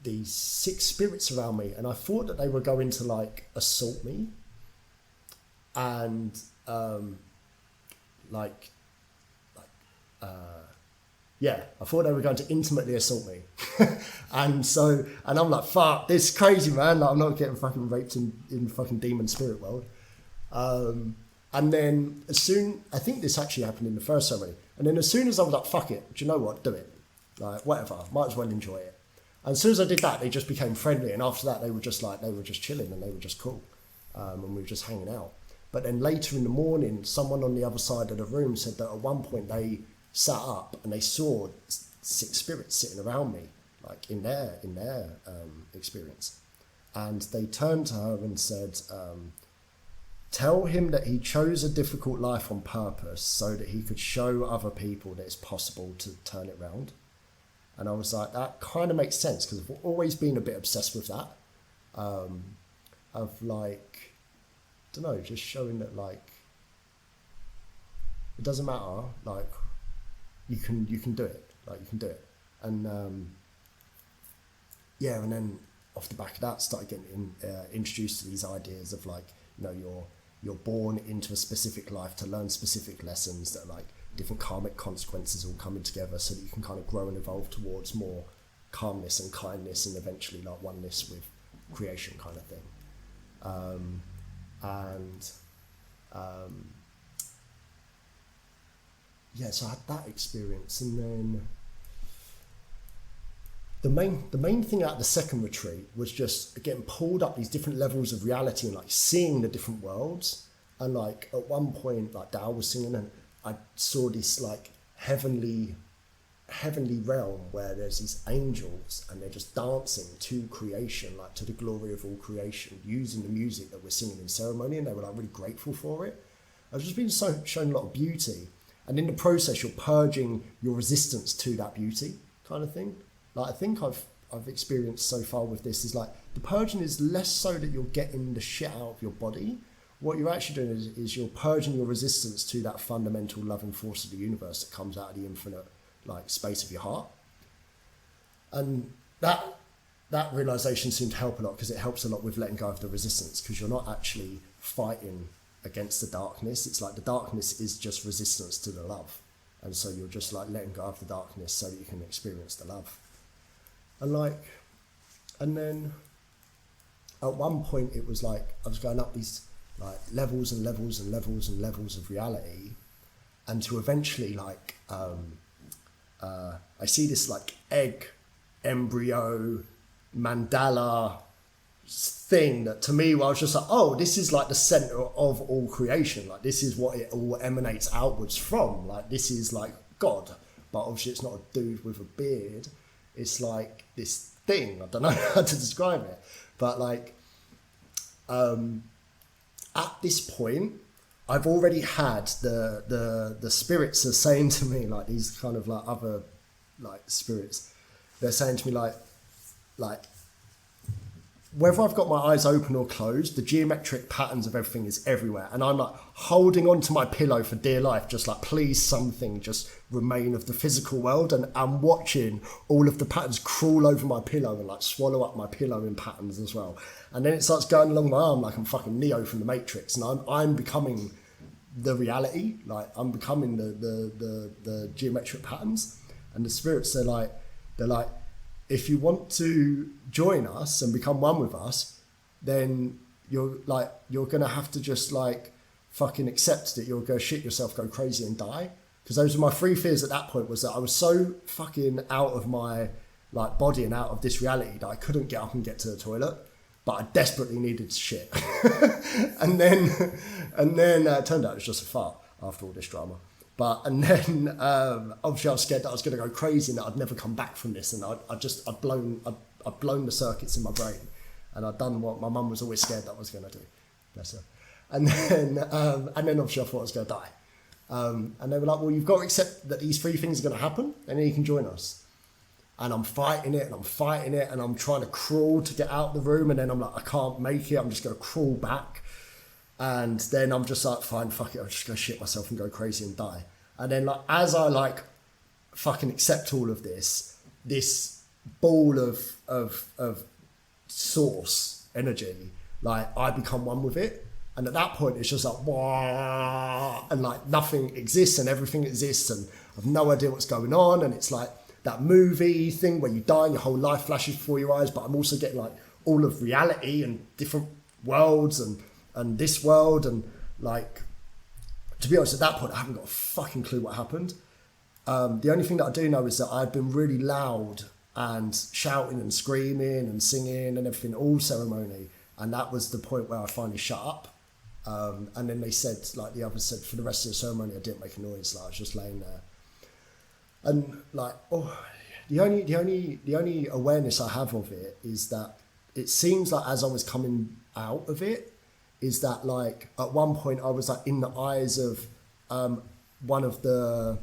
these 6 spirits around me, and I thought that they were going to like assault me, and yeah, I thought they were going to intimately assault me. and I'm like, fuck, this is crazy, man. Like, I'm not getting fucking raped in fucking demon spirit world. And then I think this actually happened in the first ceremony. And then as soon as I was like, fuck it, do you know what? Do it. Like, whatever, might as well enjoy it. And as soon as I did that, they just became friendly. And after that, they were just chilling, and they were just cool. And we were just hanging out. But then later in the morning, someone on the other side of the room said that at one point they sat up and they saw 6 spirits sitting around me, like in their experience. And they turned to her and said, tell him that he chose a difficult life on purpose so that he could show other people that it's possible to turn it around. And I was like, that kind of makes sense, because I've always been a bit obsessed with that. Of like, I don't know, just showing that like, it doesn't matter, like, you can do it, like you can do it. And yeah, and then off the back of that, started getting introduced to these ideas of like, you know, you're born into a specific life to learn specific lessons that are like different karmic consequences all coming together, so that you can kind of grow and evolve towards more calmness and kindness, and eventually like oneness with creation kind of thing. Yeah, so I had that experience, and then the main thing out of the second retreat was just getting pulled up these different levels of reality and like seeing the different worlds. And like at one point, like Dao was singing, and I saw this like heavenly realm where there's these angels, and they're just dancing to creation, like to the glory of all creation, using the music that we're singing in ceremony, and they were like really grateful for it. I've just been shown a lot of beauty, and in the process you're purging your resistance to that beauty kind of thing. Like I think I've experienced so far with this is like the purging is less so that you're getting the shit out of your body. What you're actually doing is you're purging your resistance to that fundamental loving force of the universe that comes out of the infinite like space of your heart. And that realization seemed to help a lot, because it helps a lot with letting go of the resistance, because you're not actually fighting against the darkness. It's like the darkness is just resistance to the love, and so you're just like letting go of the darkness so that you can experience the love. And then at one point it was like I was going up these like levels and levels and levels and levels of reality, and to eventually like I see this like egg, embryo, mandala thing that to me, I was just like, oh, this is like the center of all creation. Like this is what it all emanates outwards from. Like this is like God, but obviously it's not a dude with a beard. It's like this thing. I don't know how to describe it, but like at this point, I've already had the spirits are saying to me, like these kind of like other like spirits, they're saying to me like whether I've got my eyes open or closed, the geometric patterns of everything is everywhere. And I'm like holding onto my pillow for dear life, just like, please something just remain of the physical world. And I'm watching all of the patterns crawl over my pillow and like swallow up my pillow in patterns as well. And then it starts going along my arm like I'm fucking Neo from the Matrix. And I'm becoming the reality, like I'm becoming the geometric patterns. And the spirits, they're like, if you want to join us and become one with us, then you're gonna have to just like fucking accept that you'll go shit yourself, go crazy and die. Because those were my three fears at that point, was that I was so fucking out of my like body and out of this reality that I couldn't get up and get to the toilet, but I desperately needed to shit. and then it turned out it was just a fart after all this drama. And then obviously I was scared that I was going to go crazy and that I'd never come back from this, and I'd blown the circuits in my brain, and I'd done what my mum was always scared that I was going to do. Bless her. And then obviously I thought I was going to die. And they were like, well, you've got to accept that these three things are going to happen, and then you can join us. And I'm fighting it, and I'm trying to crawl to get out of the room, and then I'm like, I can't make it. I'm just going to crawl back. And then I'm just like, fine, fuck it, I'm just gonna shit myself and go crazy and die. And then like, as I like fucking accept all of this ball of source energy, like I become one with it. And at that point it's just like, wah, and like nothing exists and everything exists, and I've no idea what's going on. And it's like that movie thing where you die and your whole life flashes before your eyes, but I'm also getting like all of reality and different worlds and this world, and like, to be honest, at that point I haven't got a fucking clue what happened. The only thing that I do know is that I'd been really loud and shouting and screaming and singing and everything, all ceremony, and that was the point where I finally shut up. And then they said, like the others said, for the rest of the ceremony I didn't make a noise, like I was just laying there. And like, the only awareness I have of it is that it seems like as I was coming out of it, is that like at one point I was like in the eyes of one of the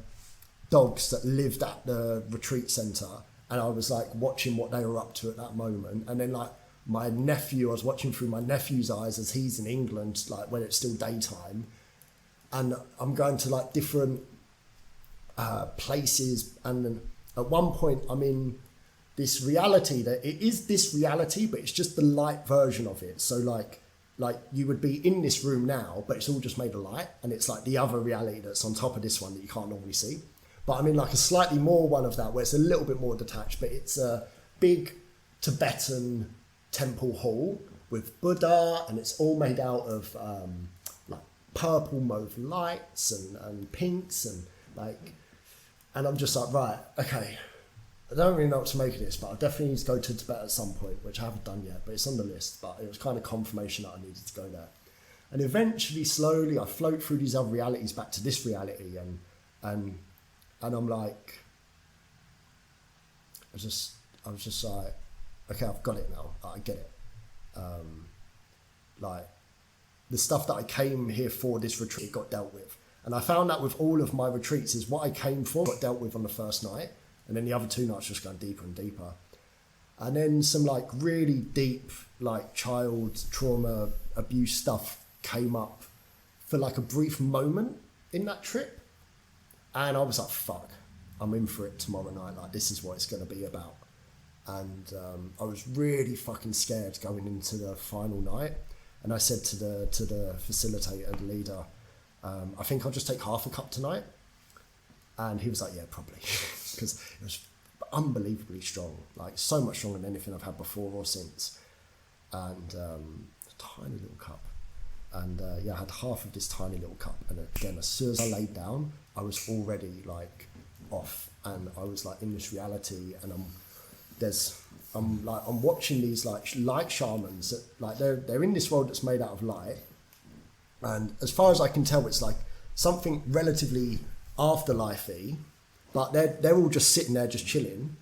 dogs that lived at the retreat center, and I was like watching what they were up to at that moment. And then like my nephew, I was watching through my nephew's eyes as he's in England, like when it's still daytime, and I'm going to like different places. And then at one point I'm in this reality that it is this reality, but it's just the light version of it. So like you would be in this room now, but it's all just made of light, and it's like the other reality that's on top of this one that you can't normally see. But I'm in like a slightly more one of that, where it's a little bit more detached, but it's a big Tibetan temple hall with Buddha, and it's all made out of like purple mauve lights and pinks and like, and I'm just like, right, okay, I don't really know what to make of this, but I definitely need to go to Tibet at some point, which I haven't done yet, but it's on the list. But it was kind of confirmation that I needed to go there. And eventually, slowly, I float through these other realities back to this reality, and I'm like, I was just like, okay, I've got it now. I get it. Like the stuff that I came here for this retreat got dealt with, and I found that with all of my retreats is what I came for got dealt with on the first night. And then the other two nights just going deeper and deeper. And then some like really deep, like child trauma abuse stuff came up for like a brief moment in that trip. And I was like, fuck, I'm in for it tomorrow night. Like, this is what it's going to be about. And I was really fucking scared going into the final night. And I said to the facilitator, the leader, I think I'll just take half a cup tonight. And he was like, yeah, probably. Because it was unbelievably strong, like so much stronger than anything I've had before or since. And a tiny little cup. And I had half of this tiny little cup. And again, as soon as I laid down, I was already like off. And I was like in this reality. And I'm watching these like light shamans that like they're in this world that's made out of light. And as far as I can tell, it's like something relatively afterlife-y, but they're all just sitting there just chilling,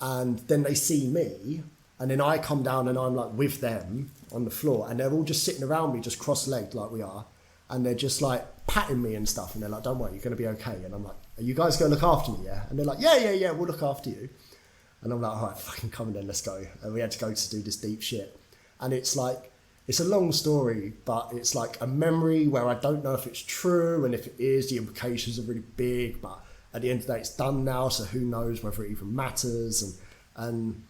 and then they see me, and then I come down and I'm like with them on the floor, and they're all just sitting around me just cross-legged like we are, and they're just like patting me and stuff, and they're like, don't worry, you're going to be okay. And I'm like, are you guys going to look after me? Yeah. And they're like, yeah, we'll look after you. And I'm like, all right, fucking come on then, let's go. And we had to go to do this deep shit. And it's like, it's a long story, but it's like a memory where I don't know if it's true, and if it is, the implications are really big, but at the end of the day, it's done now, so who knows whether it even matters, and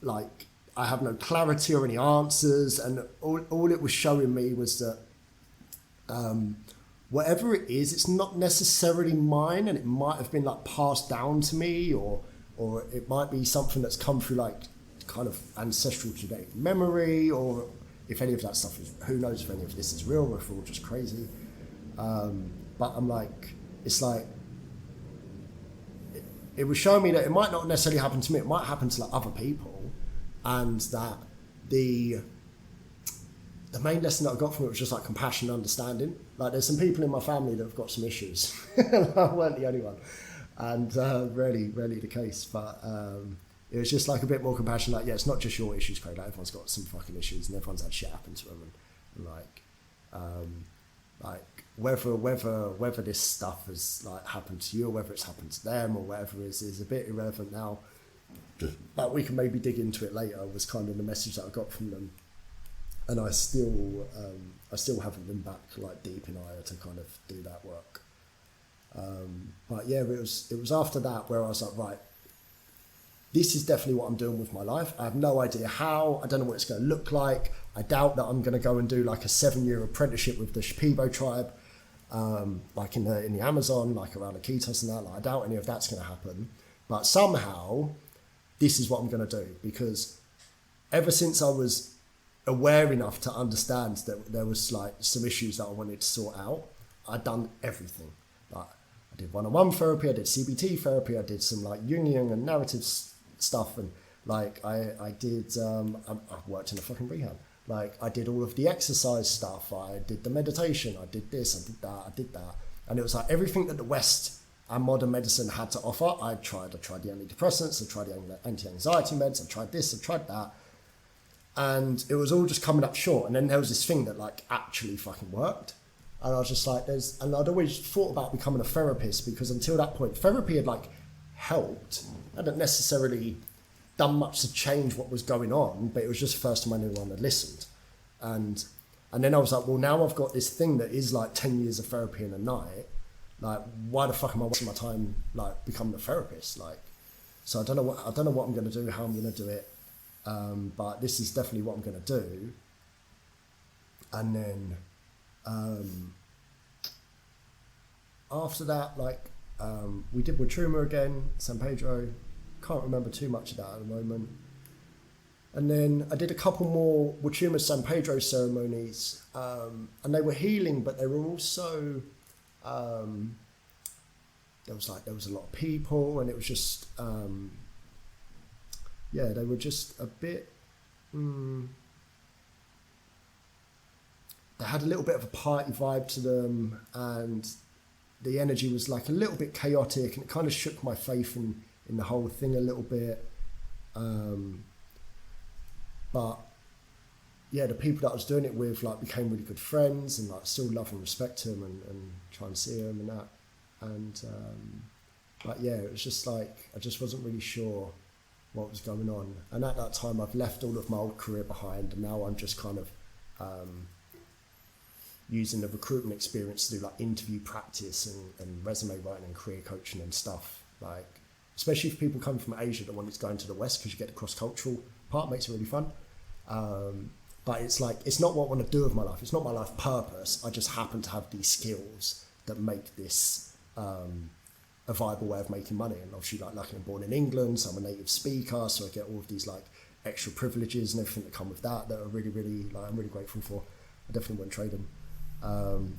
like, I have no clarity or any answers, and all it was showing me was that whatever it is, it's not necessarily mine, and it might have been like passed down to me, or it might be something that's come through like kind of ancestral genetic memory, or if any of that stuff is, who knows if any of this is real or if we're all just crazy. But I'm like, it's like, it was showing me that it might not necessarily happen to me, it might happen to like other people, and that the main lesson that I got from it was just like compassion and understanding. Like, there's some people in my family that have got some issues. I weren't the only one, and rarely the case, but it was just like a bit more compassion. Like, yeah, it's not just your issues, Craig. Like, everyone's got some fucking issues, and everyone's had shit happen to them, and like whether this stuff has like happened to you, or whether it's happened to them, or whatever is a bit irrelevant now. But we can maybe dig into it later. Was kind of the message that I got from them, and I still haven't been back like deep in Aya to kind of do that work. But yeah, it was after that where I was like, right, this is definitely what I'm doing with my life. I have no idea how. I don't know what it's going to look like. I doubt that I'm going to go and do like a 7-year apprenticeship with the Shipibo tribe, like in the Amazon, like around the Iquitos and that. Like, I doubt any of that's going to happen. But somehow, this is what I'm going to do, because ever since I was aware enough to understand that there was like some issues that I wanted to sort out, I'd done everything. Like, I did one-on-one therapy, I did CBT therapy, I did some like Jungian and narrative stuff, and like I worked in a fucking rehab. Like, I did all of the exercise stuff, I did the meditation, I did this, I did that, and it was like everything that the West and modern medicine had to offer. I tried the antidepressants, I tried the anti-anxiety meds, I tried this, I tried that, and it was all just coming up short. And then there was this thing that like actually fucking worked, and I was just like, and I'd always thought about becoming a therapist, because until that point, therapy had like helped. I hadn't necessarily done much to change what was going on, but it was just the first time anyone had listened. And then I was like, well, now I've got this thing that is like 10 years of therapy in a night. Like, why the fuck am I wasting my time like becoming a therapist? Like, so I don't know what I'm going to do, how I'm going to do it, but this is definitely what I'm going to do. And then after that, like, we did Wachuma again, San Pedro. Can't remember too much of that at the moment. And then I did a couple more Wachuma San Pedro ceremonies, and they were healing, but they were also there was a lot of people, and it was just they were just a bit they had a little bit of a party vibe to them, and the energy was like a little bit chaotic, and it kind of shook my faith in the whole thing a little bit. But yeah, the people that I was doing it with like became really good friends, and like still love and respect them, and try and see them and that. And but yeah, it was just like I just wasn't really sure what was going on. And at that time, I've left all of my old career behind, and now I'm just kind of using the recruitment experience to do like interview practice and resume writing and career coaching and stuff. Like, especially if people come from Asia that want to go into the West, because you get the cross-cultural part, makes it really fun. But it's like, it's not what I want to do with my life. It's not my life purpose. I just happen to have these skills that make this a viable way of making money. And obviously, like, luckily I'm born in England, so I'm a native speaker, so I get all of these like extra privileges and everything that come with that are really, really, like, I'm really grateful for. I definitely wouldn't trade them.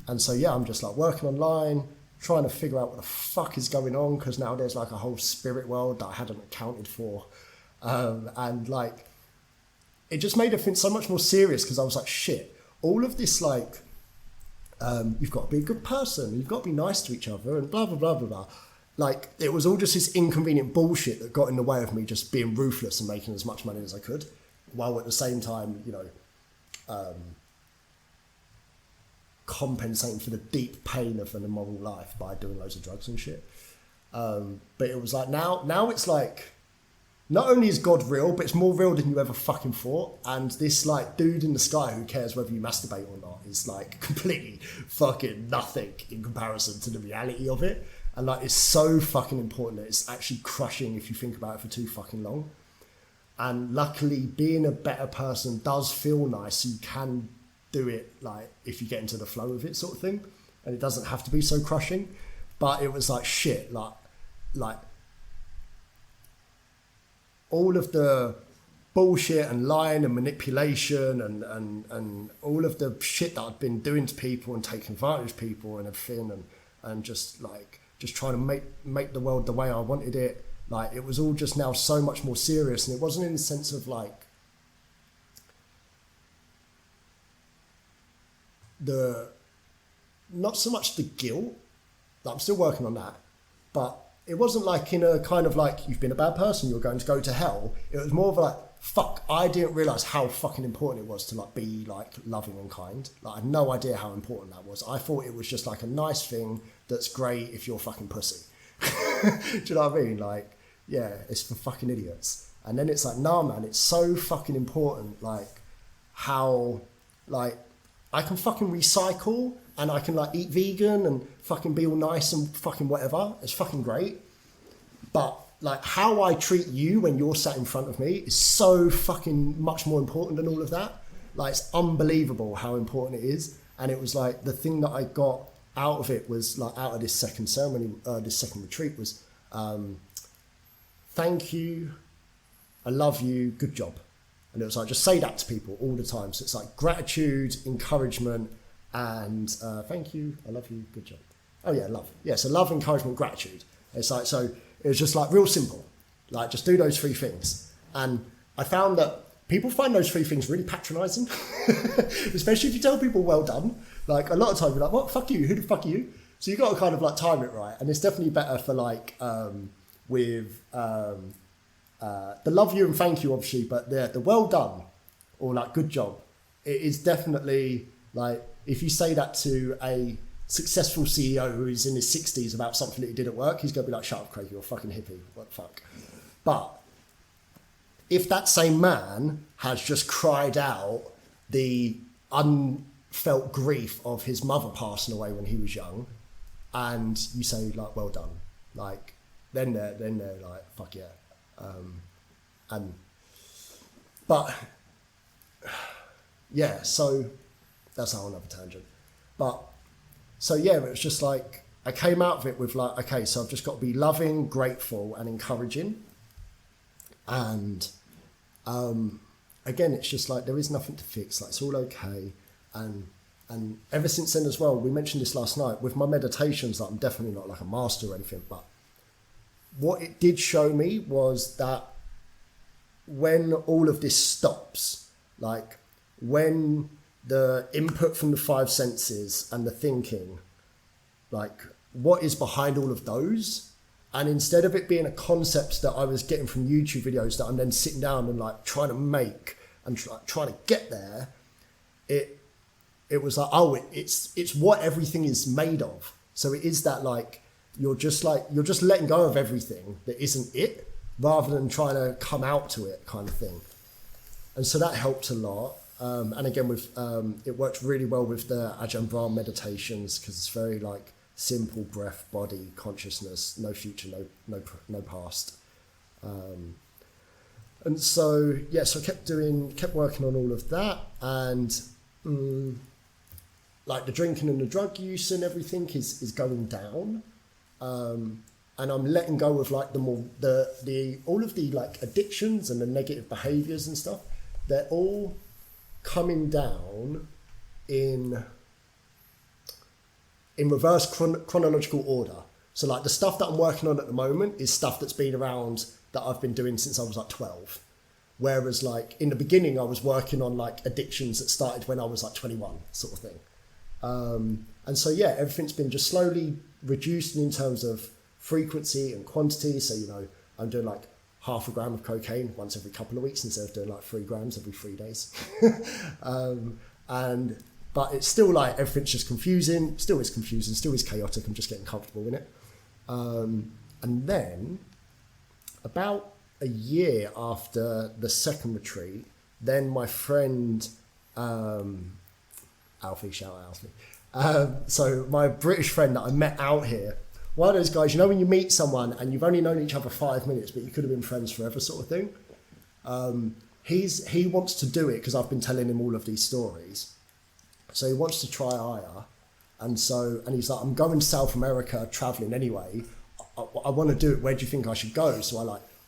And so yeah, I'm just like working online, trying to figure out what the fuck is going on, because now there's like a whole spirit world that I hadn't accounted for. And like, it just made everything so much more serious, because I was like, shit, all of this, like, you've got to be a good person, you've got to be nice to each other, and blah, blah, blah, blah, blah. Like, it was all just this inconvenient bullshit that got in the way of me just being ruthless and making as much money as I could, while at the same time, you know, compensating for the deep pain of an immoral life by doing loads of drugs and shit. But it was like, now it's like, not only is God real, but it's more real than you ever fucking thought. And this like dude in the sky who cares whether you masturbate or not is like completely fucking nothing in comparison to the reality of it. And like, it's so fucking important that it's actually crushing if you think about it for too fucking long. And luckily, being a better person does feel nice. So you can do it like if you get into the flow of it, sort of thing, and it doesn't have to be so crushing. But it was like shit, like all of the bullshit and lying and manipulation and all of the shit that I'd been doing to people and taking advantage of people and everything and just trying to make the world the way I wanted it. Like, it was all just now so much more serious, and it wasn't in the sense of like not so much the guilt, like I'm still working on that, but it wasn't like in a kind of like, you've been a bad person, you're going to go to hell. It was more of like, fuck, I didn't realise how fucking important it was to like be like loving and kind. Like, I had no idea how important that was. I thought it was just like a nice thing that's great if you're fucking pussy. Do you know what I mean? Like, yeah, it's for fucking idiots. And then it's like, nah, man, it's so fucking important, like, how, like, I can fucking recycle and I can, like, eat vegan and fucking be all nice and fucking whatever. It's fucking great. But, like, how I treat you when you're sat in front of me is so fucking much more important than all of that. Like, it's unbelievable how important it is. And it was, like, the thing that I got out of it was, like, out of this second ceremony, this second retreat was, thank you, I love you, good job. And it was like, just say that to people all the time. So it's like gratitude, encouragement, and thank you, I love you, good job. Oh yeah, love. Yeah, so love, encouragement, gratitude. It's like, so it was just like real simple. Like, just do those three things. And I found that people find those three things really patronizing, especially if you tell people well done. Like, a lot of times you're like, what, fuck you, who the fuck are you? So you got to kind of like time it right. And it's definitely better for like, with the love you and thank you, obviously, but the well done or like good job, it is definitely like, if you say that to a successful CEO who is in his 60s about something that he did at work, he's going to be like, shut up, Craig, you're a fucking hippie, what the fuck. But if that same man has just cried out the unfelt grief of his mother passing away when he was young, and you say like, well done, like, then they're like, fuck yeah. But yeah, so that's a whole other tangent. But so yeah, it was just like, I came out of it with like, okay, so I've just got to be loving, grateful, and encouraging. And again, it's just like, there is nothing to fix, like, it's all okay. And ever since then as well, we mentioned this last night, with my meditations, like, I'm definitely not like a master or anything, but what it did show me was that when all of this stops, like when the input from the five senses and the thinking, like, what is behind all of those? And instead of it being a concept that I was getting from YouTube videos that I'm then sitting down and like trying to make and trying to get there, it was like, oh, it's what everything is made of. So it is that, like, you're just letting go of everything that isn't it, rather than trying to come out to it, kind of thing. And so that helped a lot. And again, with it worked really well with the Ajahn Brahm meditations, because it's very like simple breath, body, consciousness, no future, no past. And so yeah, so I kept working on all of that, and like the drinking and the drug use and everything is going down. And I'm letting go of like the all of the like addictions and the negative behaviors and stuff. They're all coming down in reverse chronological order. So like the stuff that I'm working on at the moment is stuff that's been around, that I've been doing since I was like 12. Whereas like in the beginning, I was working on like addictions that started when I was like 21, sort of thing. And so yeah, everything's been just slowly reduced in terms of frequency and quantity. So, you know, I'm doing like 0.5 gram of cocaine once every couple of weeks instead of doing like 3 grams every 3 days. But it's still like, everything's just confusing, still is confusing, still is chaotic. I'm just getting comfortable in it. And then about a year after the second retreat, then my friend, Alfie, shout out Alfie. So my British friend that I met out here, one of those guys, you know, when you meet someone and you've only known each other 5 minutes, but you could have been friends forever sort of thing. He wants to do it because I've been telling him all of these stories. So he wants to try Aya. And he's like, I'm going to South America traveling anyway. I want to do it. Where do you think I should go? So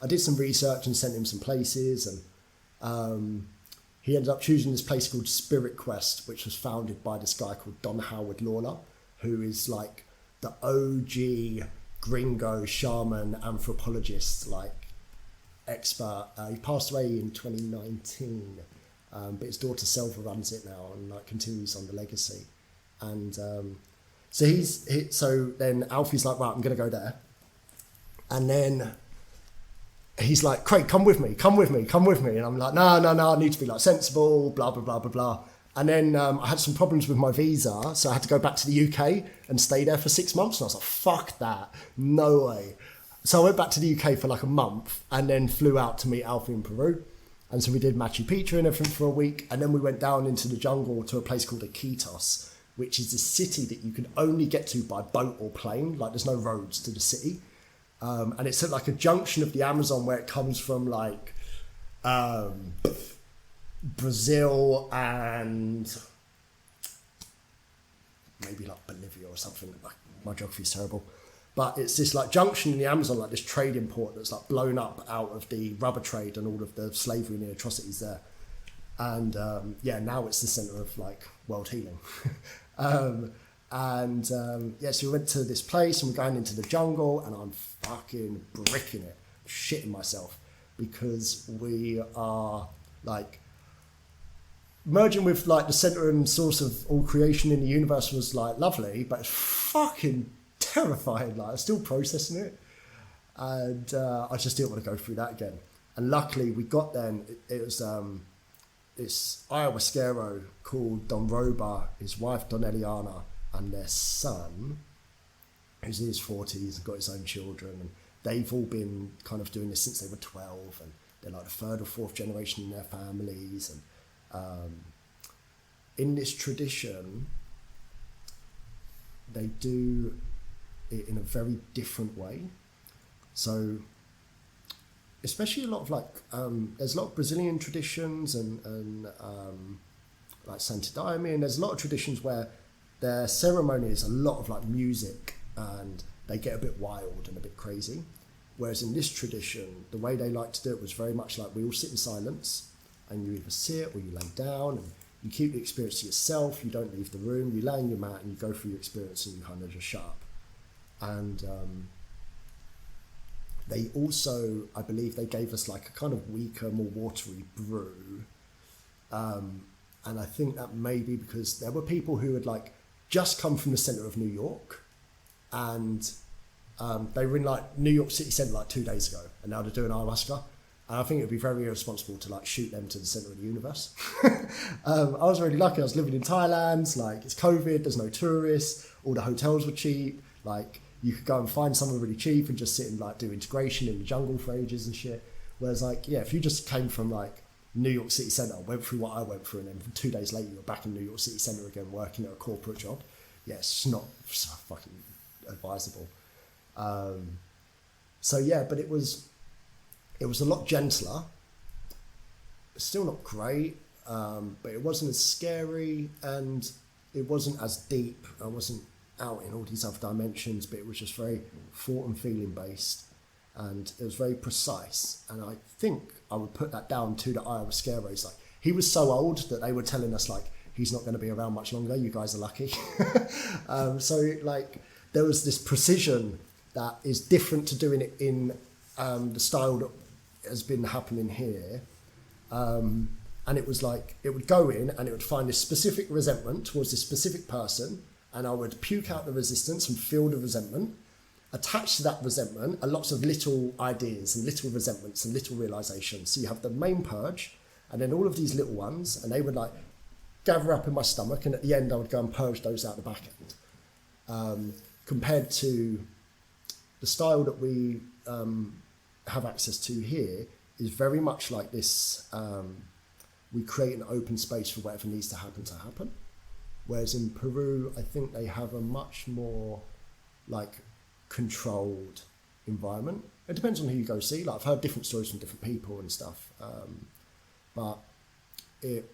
I did some research and sent him some places, and he ended up choosing this place called Spirit Quest, which was founded by this guy called Don Howard Lawler, who is like the OG gringo shaman anthropologist, like expert. He passed away in 2019, but his daughter Selva runs it now and like continues on the legacy. And so then Alfie's like, right, I'm going to go there. And then he's like, Craig, come with me. And I'm like, no, I need to be like sensible, blah, blah, blah, blah, blah. And then I had some problems with my visa, so I had to go back to the UK and stay there for 6 months. And I was like, fuck that, no way. So I went back to the UK for like a month and then flew out to meet Alfie in Peru. And so we did Machu Picchu and everything for a week. And then we went down into the jungle to a place called Iquitos, which is a city that you can only get to by boat or plane. Like there's no roads to the city. And it's at like a junction of the Amazon where it comes from like Brazil and maybe like Bolivia or something. Like, my geography is terrible. But it's this like junction in the Amazon, like this trading port that's like blown up out of the rubber trade and all of the slavery and the atrocities there. And now it's the centre of like world healing. So we went to this place and we're going into the jungle and I'm fucking bricking it, shitting myself, because we are like merging with like the center and source of all creation in the universe was like lovely, but it's fucking terrifying. Like I'm still processing it, and I just didn't want to go through that again. And luckily we got there, and it was this ayahuasquero called Don Roba, his wife Don Eliana, and their son, who's in his 40s and got his own children, and they've all been kind of doing this since they were 12, and they're like the third or fourth generation in their families. And in this tradition, they do it in a very different way. So especially a lot of like, there's a lot of Brazilian traditions and like Santo Daime, and there's a lot of traditions where their ceremony is a lot of like music and they get a bit wild and a bit crazy. Whereas in this tradition, the way they like to do it was very much like we all sit in silence, and you either sit or you lay down, and you keep the experience to yourself. You don't leave the room. You lay on your mat and you go through your experience and you kind of just shut up. And they also, I believe they gave us like a kind of weaker, more watery brew. And I think that may be because there were people who had like just come from the centre of New York, and they were in like New York City Centre like 2 days ago, and now they're doing ayahuasca. And I think it would be very irresponsible to like shoot them to the centre of the universe. I was really lucky. I was living in Thailand. Like it's COVID, there's no tourists. All the hotels were cheap. Like you could go and find somewhere really cheap and just sit and like do integration in the jungle for ages and shit. Whereas like, yeah, if you just came from like New York City Centre, went through what I went through, and then 2 days later you're back in New York City Centre again working at a corporate job, yeah, it's not so fucking advisable. But it was a lot gentler. It's still not great, but it wasn't as scary and it wasn't as deep. I wasn't out in all these other dimensions, but it was just very thought and feeling based, and it was very precise. And I think I would put that down to the ayahuasqueros. Like he was so old that they were telling us like he's not going to be around much longer. You guys are lucky. So like there was this precision that is different to doing it in the style that has been happening here. And it was like, it would go in and it would find this specific resentment towards this specific person, and I would puke out the resistance and feel the resentment. Attached to that resentment are lots of little ideas and little resentments and little realizations. So you have the main purge, and then all of these little ones, and they would like gather up in my stomach, and at the end I would go and purge those out the back end. Compared to the style that we have access to here is very much like this. We create an open space for whatever needs to happen. Whereas in Peru, I think they have a much more like controlled environment. It depends on who you go see. Like I've heard different stories from different people and stuff, but it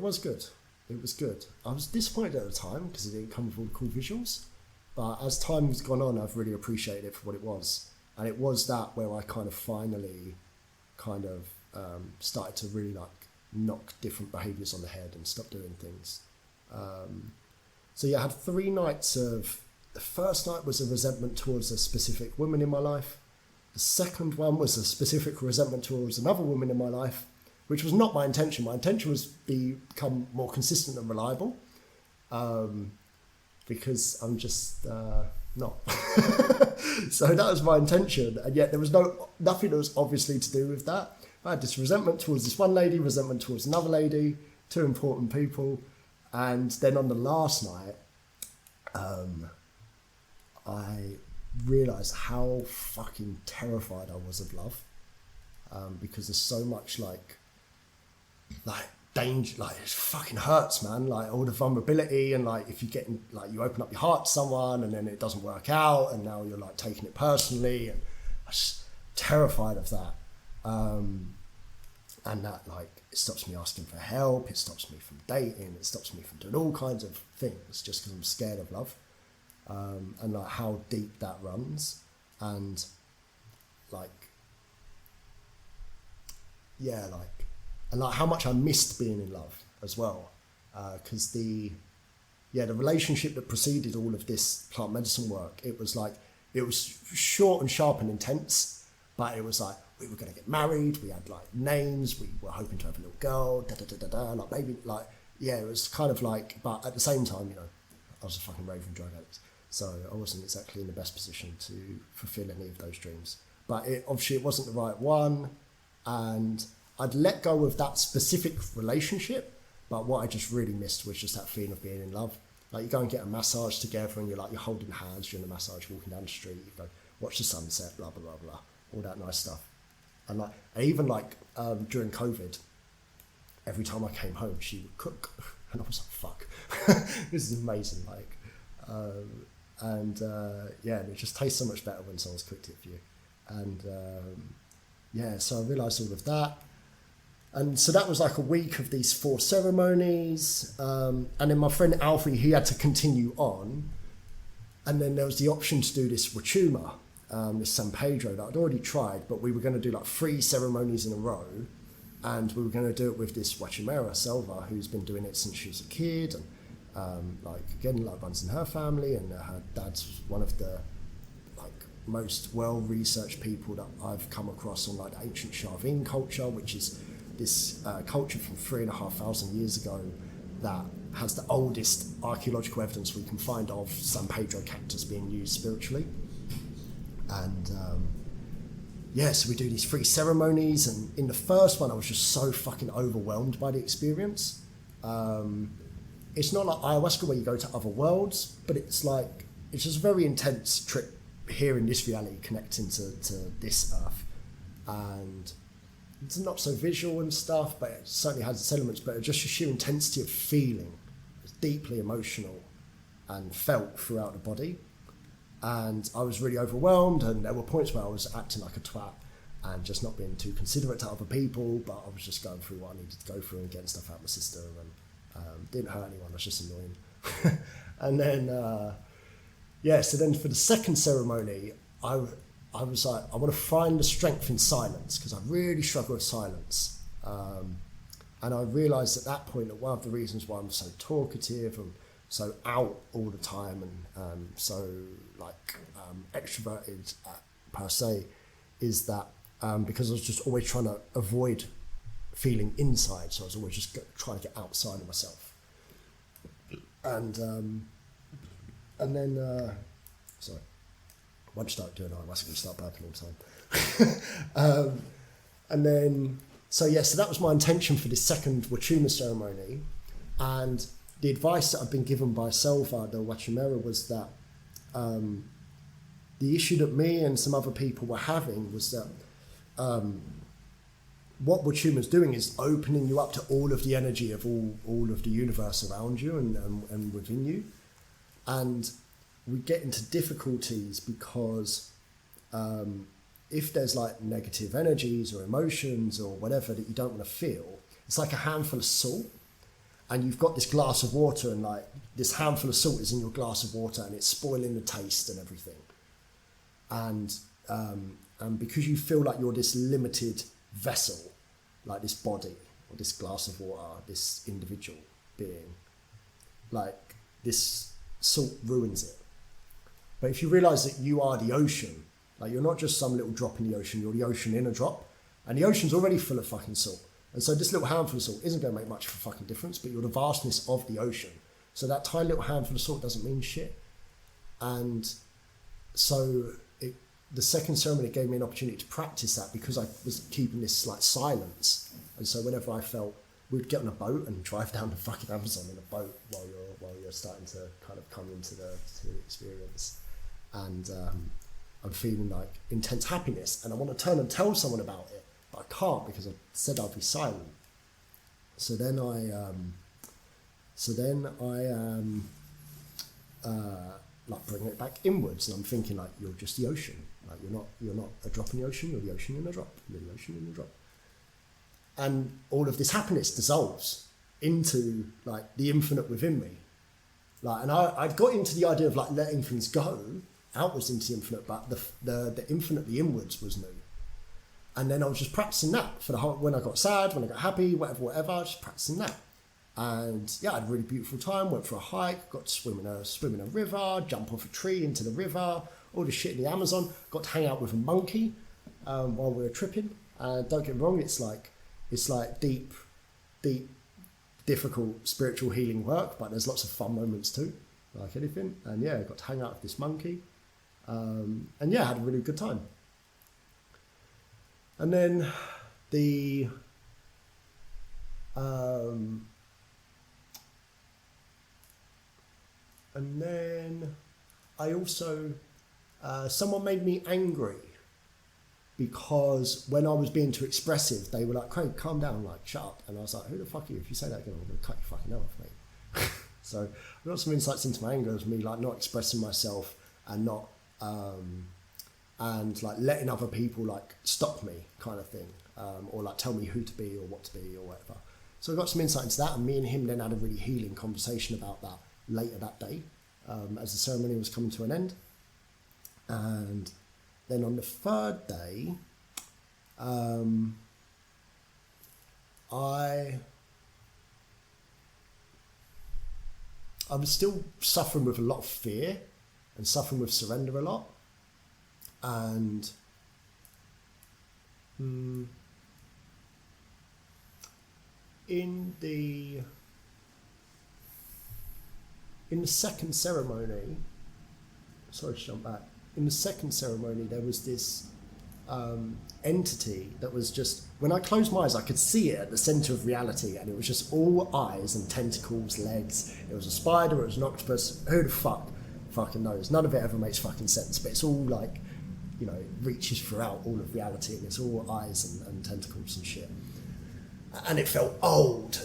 was good. It was good. I was disappointed at the time because it didn't come with all the cool visuals. But as time has gone on, I've really appreciated it for what it was. And it was that where I kind of finally started to really like knock different behaviours on the head and stop doing things. So yeah, I had 3 nights of... The first night was a resentment towards a specific woman in my life. The second one was a specific resentment towards another woman in my life, which was not my intention. My intention was become more consistent and reliable, because I'm just not. So that was my intention, and yet there was nothing that was obviously to do with that. I had this resentment towards this one lady, resentment towards another lady, 2 important people, and then on the last night, I realised how fucking terrified I was of love, because there's so much like danger, like it fucking hurts, man. Like all the vulnerability, and like if you get in, like you open up your heart to someone and then it doesn't work out, and now you're like taking it personally, and I'm just terrified of that. And that like it stops me asking for help, it stops me from dating, it stops me from doing all kinds of things just because I'm scared of love. And like how deep that runs, and like and like how much I missed being in love as well, because the relationship that preceded all of this plant medicine work, it was short and sharp and intense, but it was like we were going to get married, we had like names, we were hoping to have a little girl, like maybe like it was kind of like, but at the same time, you know, I was a fucking raving drug addict. So I wasn't exactly in the best position to fulfill any of those dreams. But obviously it wasn't the right one. And I'd let go of that specific relationship. But what I just really missed was just that feeling of being in love. Like you go and get a massage together and you're holding hands during the massage, walking down the street, you go watch the sunset, blah, blah, blah, blah. All that nice stuff. And even during COVID, every time I came home, she would cook. And I was like, fuck, this is amazing. And it just tastes so much better when someone's cooked it for you. And so I realised all of that. And so that was like a week of these 4 ceremonies. And then my friend Alfie, he had to continue on. And then there was the option to do this Wachuma, this San Pedro that I'd already tried, but we were going to do like 3 ceremonies in a row. And we were going to do it with this Wachimera, Selva, who's been doing it since she was a kid. And runs in her family, and her dad's one of the most well-researched people that I've come across on the ancient Shavin culture, which is this culture from 3,500 years ago that has the oldest archaeological evidence we can find of San Pedro cactus being used spiritually. And so we do these 3 ceremonies, and in the first one I was just so fucking overwhelmed by the experience. It's not like ayahuasca where you go to other worlds, but it's just a very intense trip here in this reality, connecting to this earth. And it's not so visual and stuff, but it certainly has its elements, but just the sheer intensity of feeling. It's deeply emotional and felt throughout the body. And I was really overwhelmed, and there were points where I was acting like a twat and just not being too considerate to other people, but I was just going through what I needed to go through and getting stuff out of my system, and didn't hurt anyone, I was just annoying. And then, so then for the second ceremony, I was like, I want to find the strength in silence, because I really struggle with silence. And I realised at that point that one of the reasons why I'm so talkative and so out all the time and so extroverted per se is that because I was just always trying to avoid feeling inside, so I was always just trying to get outside of myself. And then once you start doing ayahuasca, you start burping all the time. And then so that was my intention for this second Wachuma ceremony. And the advice that I've been given by Selva, the Wachimera, was that the issue that me and some other people were having was that what Pachuma's doing is opening you up to all of the energy of all of the universe around you and within you. And we get into difficulties because if there's like negative energies or emotions or whatever that you don't want to feel, it's like a handful of salt. And you've got this glass of water, and like this handful of salt is in your glass of water, and it's spoiling the taste and everything. And because you feel like you're this limited vessel, like this body or this glass of water, this individual being, like this salt ruins it. But if you realize that you are the ocean, like you're not just some little drop in the ocean, you're the ocean in a drop, and the ocean's already full of fucking salt. And so this little handful of salt isn't going to make much of a fucking difference, but you're the vastness of the ocean. So that tiny little handful of salt doesn't mean shit. And so the second ceremony gave me an opportunity to practice that, because I was keeping this like silence. And so whenever I felt, we'd get on a boat and drive down the fucking Amazon in a boat while you're starting to kind of come into the experience. And I'm feeling like intense happiness, and I want to turn and tell someone about it, but I can't because I said I'd be silent. So then I like bringing it back inwards, and I'm thinking like you're just the ocean. Like you're not a drop in the ocean. You're the ocean in a drop. You're the ocean in a drop. And all of this happiness dissolves into like the infinite within me. Like, and I'd got into the idea of like letting things go outwards into the infinite, but the infinitely inwards was new. And then I was just practicing that for the whole, when I got sad, when I got happy, whatever, just practicing that. And yeah, I had a really beautiful time, went for a hike, got to swim in a river, jump off a tree into the river, all the shit in the Amazon, got to hang out with a monkey while we were tripping. Don't get me wrong, it's like deep, difficult spiritual healing work, but there's lots of fun moments too, like anything. And yeah, I got to hang out with this monkey. And yeah, I had a really good time. And then I also, someone made me angry because when I was being too expressive, they were like, Craig, calm down, like, shut up. And I was like, who the fuck are you? If you say that again, I'm going to cut your fucking head off, mate. So I got some insights into my anger of me, like, not expressing myself and not, and like letting other people like stop me kind of thing, or like tell me who to be or what to be or whatever. So I got some insight into that, and me and him then had a really healing conversation about that later that day, as the ceremony was coming to an end. And then on the third day, I was still suffering with a lot of fear and suffering with surrender a lot. And in the second ceremony, sorry to jump back, in the second ceremony there was this entity that was just, when I closed my eyes I could see it at the center of reality, and it was just all eyes and tentacles, legs. It was a spider, it was an octopus, who the fuck fucking knows. None of it ever makes fucking sense, but it's all like, you know, it reaches throughout all of reality, and it's all eyes and tentacles and shit. And it felt old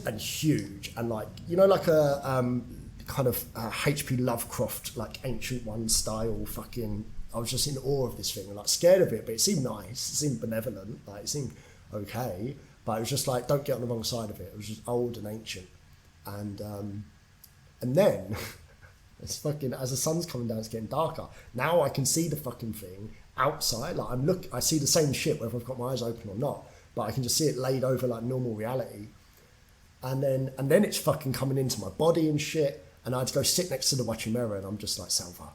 and huge, and like, you know, like a kind of H.P. Lovecraft, like Ancient One style fucking, I was just in awe of this thing and like scared of it, but it seemed nice, it seemed benevolent, like it seemed okay, but it was just like, don't get on the wrong side of it. It was just old and ancient. And then it's fucking, as the sun's coming down, it's getting darker. Now I can see the fucking thing outside. Like I see the same shit whether I've got my eyes open or not, but I can just see it laid over like normal reality. And then it's fucking coming into my body and shit. And I had to go sit next to the watching mirror, and I'm just like, Salva,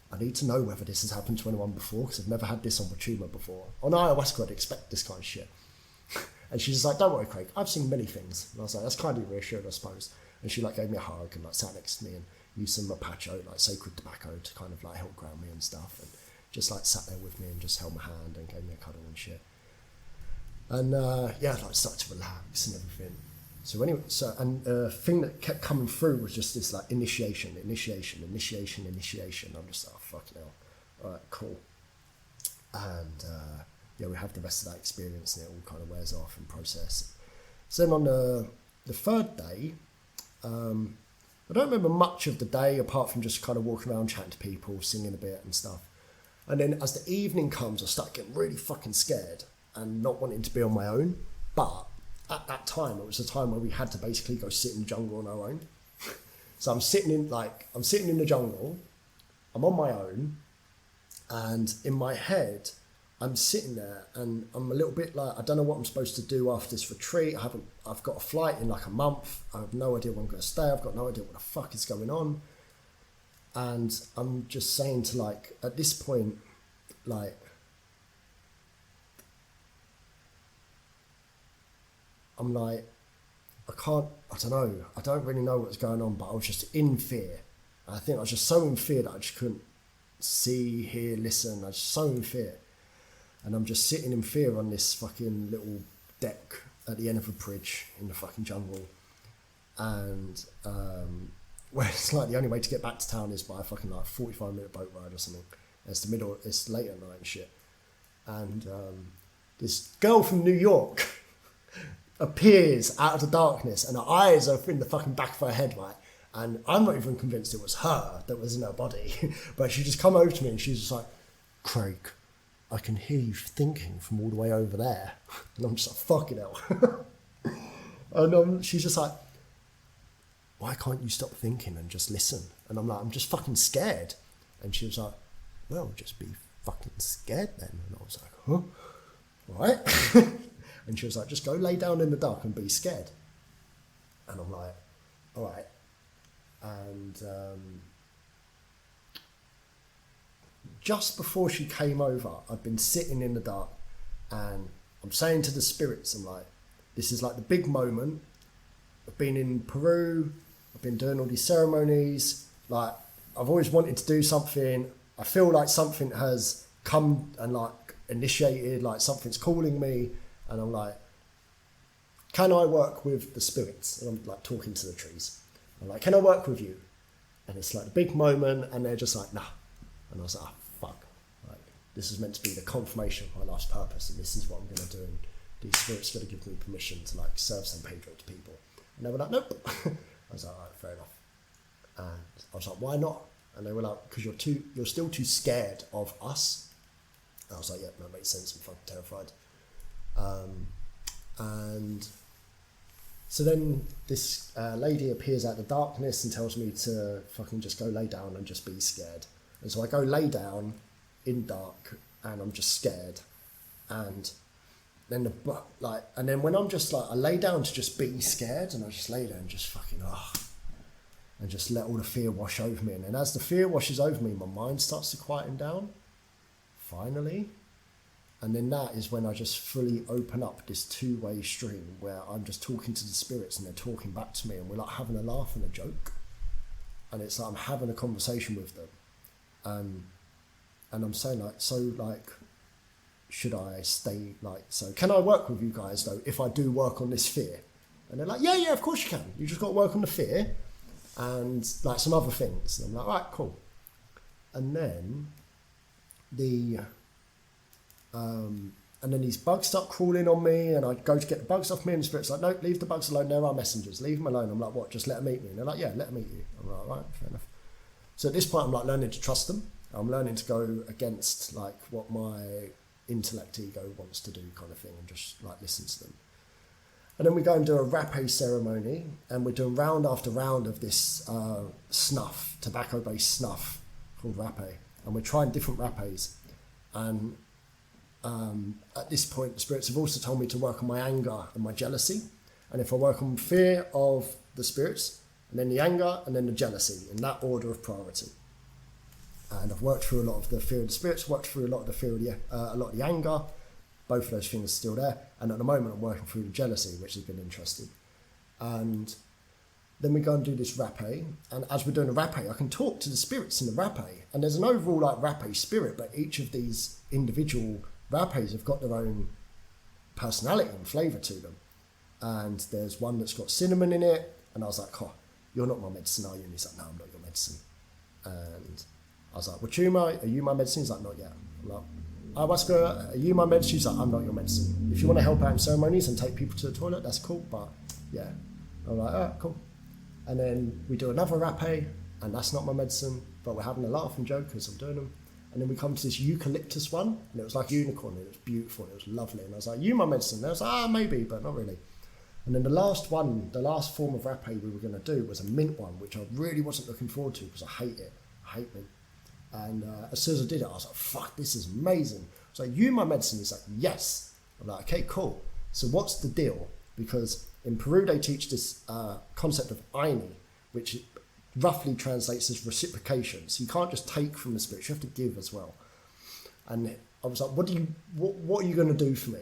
I need to know whether this has happened to anyone before, because I've never had this on Pachuma before. On ayahuasca, I'd expect this kind of shit. And she's just like, don't worry, Craig, I've seen many things. And I was like, that's kind of reassuring, I suppose. And she like gave me a hug and like sat next to me and used some mapacho, like sacred tobacco, to kind of like help ground me and stuff. And just like sat there with me and just held my hand and gave me a cuddle and shit. And yeah, like started to relax and everything. So anyway, and the thing that kept coming through was just this like initiation. I'm just like, oh, fucking hell. all right, cool. And yeah, we have the rest of that experience, and it all kind of wears off and process. So then on the third day, I don't remember much of the day apart from just kind of walking around, chatting to people, singing a bit and stuff. And then as the evening comes, I start getting really fucking scared and not wanting to be on my own. But at that time, it was a time where we had to basically go sit in the jungle on our own. So I'm sitting in the jungle, I'm on my own, and in my head, I'm sitting there and I'm a little bit like, I don't know what I'm supposed to do after this retreat. I've got a flight in like a month. I have no idea where I'm going to stay. I've got no idea what the fuck is going on. And I'm just saying to like, at this point, like, I'm like, I don't really know what's going on, but I was just in fear. And I think I was just so in fear that I just couldn't see, hear, listen. I was so in fear. And I'm just sitting in fear on this fucking little deck at the end of a bridge in the fucking jungle. And where it's like the only way to get back to town is by a fucking like 45-minute boat ride or something. And it's late at night and shit. And this girl from New York appears out of the darkness, and her eyes are in the fucking back of her head, right? And I'm not even convinced it was her that was in her body. But she just come over to me and she's just like, Craig, I can hear you thinking from all the way over there. And I'm just like, fucking hell. And she's just like, why can't you stop thinking and just listen? And I'm like, I'm just fucking scared. And she was like, well, just be fucking scared then. And I was like, huh? All right. And she was like, just go lay down in the dark and be scared. And I'm like, all right. And just before she came over, I'd been sitting in the dark, and I'm saying to the spirits, I'm like, this is like the big moment. I've been in Peru, I've been doing all these ceremonies, like I've always wanted to do something. I feel like something has come and like initiated, like something's calling me, and I'm like, can I work with the spirits? And I'm like talking to the trees. I'm like, can I work with you? And it's like the big moment, and they're just like, nah. And I was like, oh, fuck. Like, this is meant to be the confirmation of my life's purpose, and this is what I'm going to do. And these spirits got to give me permission to like serve San Pedro to people. And they were like, nope. I was like, all right, fair enough. And I was like, why not? And they were like, because you're still too scared of us. And I was like, yeah, that makes sense. I'm fucking terrified. And so then this lady appears out of the darkness and tells me to fucking just go lay down and just be scared. And so I go lay down in dark, and I'm just scared. And then when I'm just like, I lay down to just be scared, and I just lay there and just fucking and just let all the fear wash over me. And then as the fear washes over me, my mind starts to quieten down, finally. And then that is when I just fully open up this two-way stream where I'm just talking to the spirits and they're talking back to me, and we're like having a laugh and a joke. And it's like I'm having a conversation with them. And I'm saying like, so like, should I stay like, so can I work with you guys though if I do work on this fear? And they're like, yeah, of course you can. You just got to work on the fear and like some other things. And I'm like, all right, cool. And then and then these bugs start crawling on me, and I go to get the bugs off me, and the spirit's like, no, leave the bugs alone. They're our messengers. Leave them alone. I'm like, what? Just let them eat me? And they're like, yeah, let them eat you. I'm like, all right, fair enough. So at this point, I'm like learning to trust them. I'm learning to go against like what my intellect ego wants to do, kind of thing, and just like listen to them. And then we go and do a rapé ceremony, and we're doing round after round of this snuff, tobacco-based snuff called rapé, and we're trying different rapés. And at this point, the spirits have also told me to work on my anger and my jealousy. And if I work on fear of the spirits, and then the anger, and then the jealousy, in that order of priority. And I've worked through a lot of the fear of the spirits, worked through a lot of the fear of a lot of the anger. Both of those things are still there. And at the moment, I'm working through the jealousy, which has been interesting. And then we go and do this rapé. And as we're doing a rapé, I can talk to the spirits in the rapé. And there's an overall like rapé spirit, but each of these individual rapés have got their own personality and flavour to them. And there's one that's got cinnamon in it. And I was like, oh, you're not my medicine, are you? And he's like, no, I'm not your medicine. And I was like, Wachuma, are you my medicine? He's like, not yet. I'm like, ayahuasca, are you my medicine? He's like, I'm not your medicine. If you want to help out in ceremonies and take people to the toilet, that's cool, but yeah. I'm like, all right, cool. And then we do another rapé, and that's not my medicine, but we're having a laugh and joke as I'm doing them. And then we come to this eucalyptus one, and it was like a unicorn, and it was beautiful, and it was lovely. And I was like, you my medicine? And I was like, maybe, but not really. And then the last one, the last form of rapé we were going to do was a mint one, which I really wasn't looking forward to because I hate it. I hate mint. And as soon as I did it, I was like, fuck, this is amazing. I was like, you my medicine? He's like, yes. I'm like, okay, cool. So what's the deal? Because in Peru, they teach this concept of aini, which roughly translates as reciprocation. So you can't just take from the spirit, you have to give as well. And I was like, what are you going to do for me?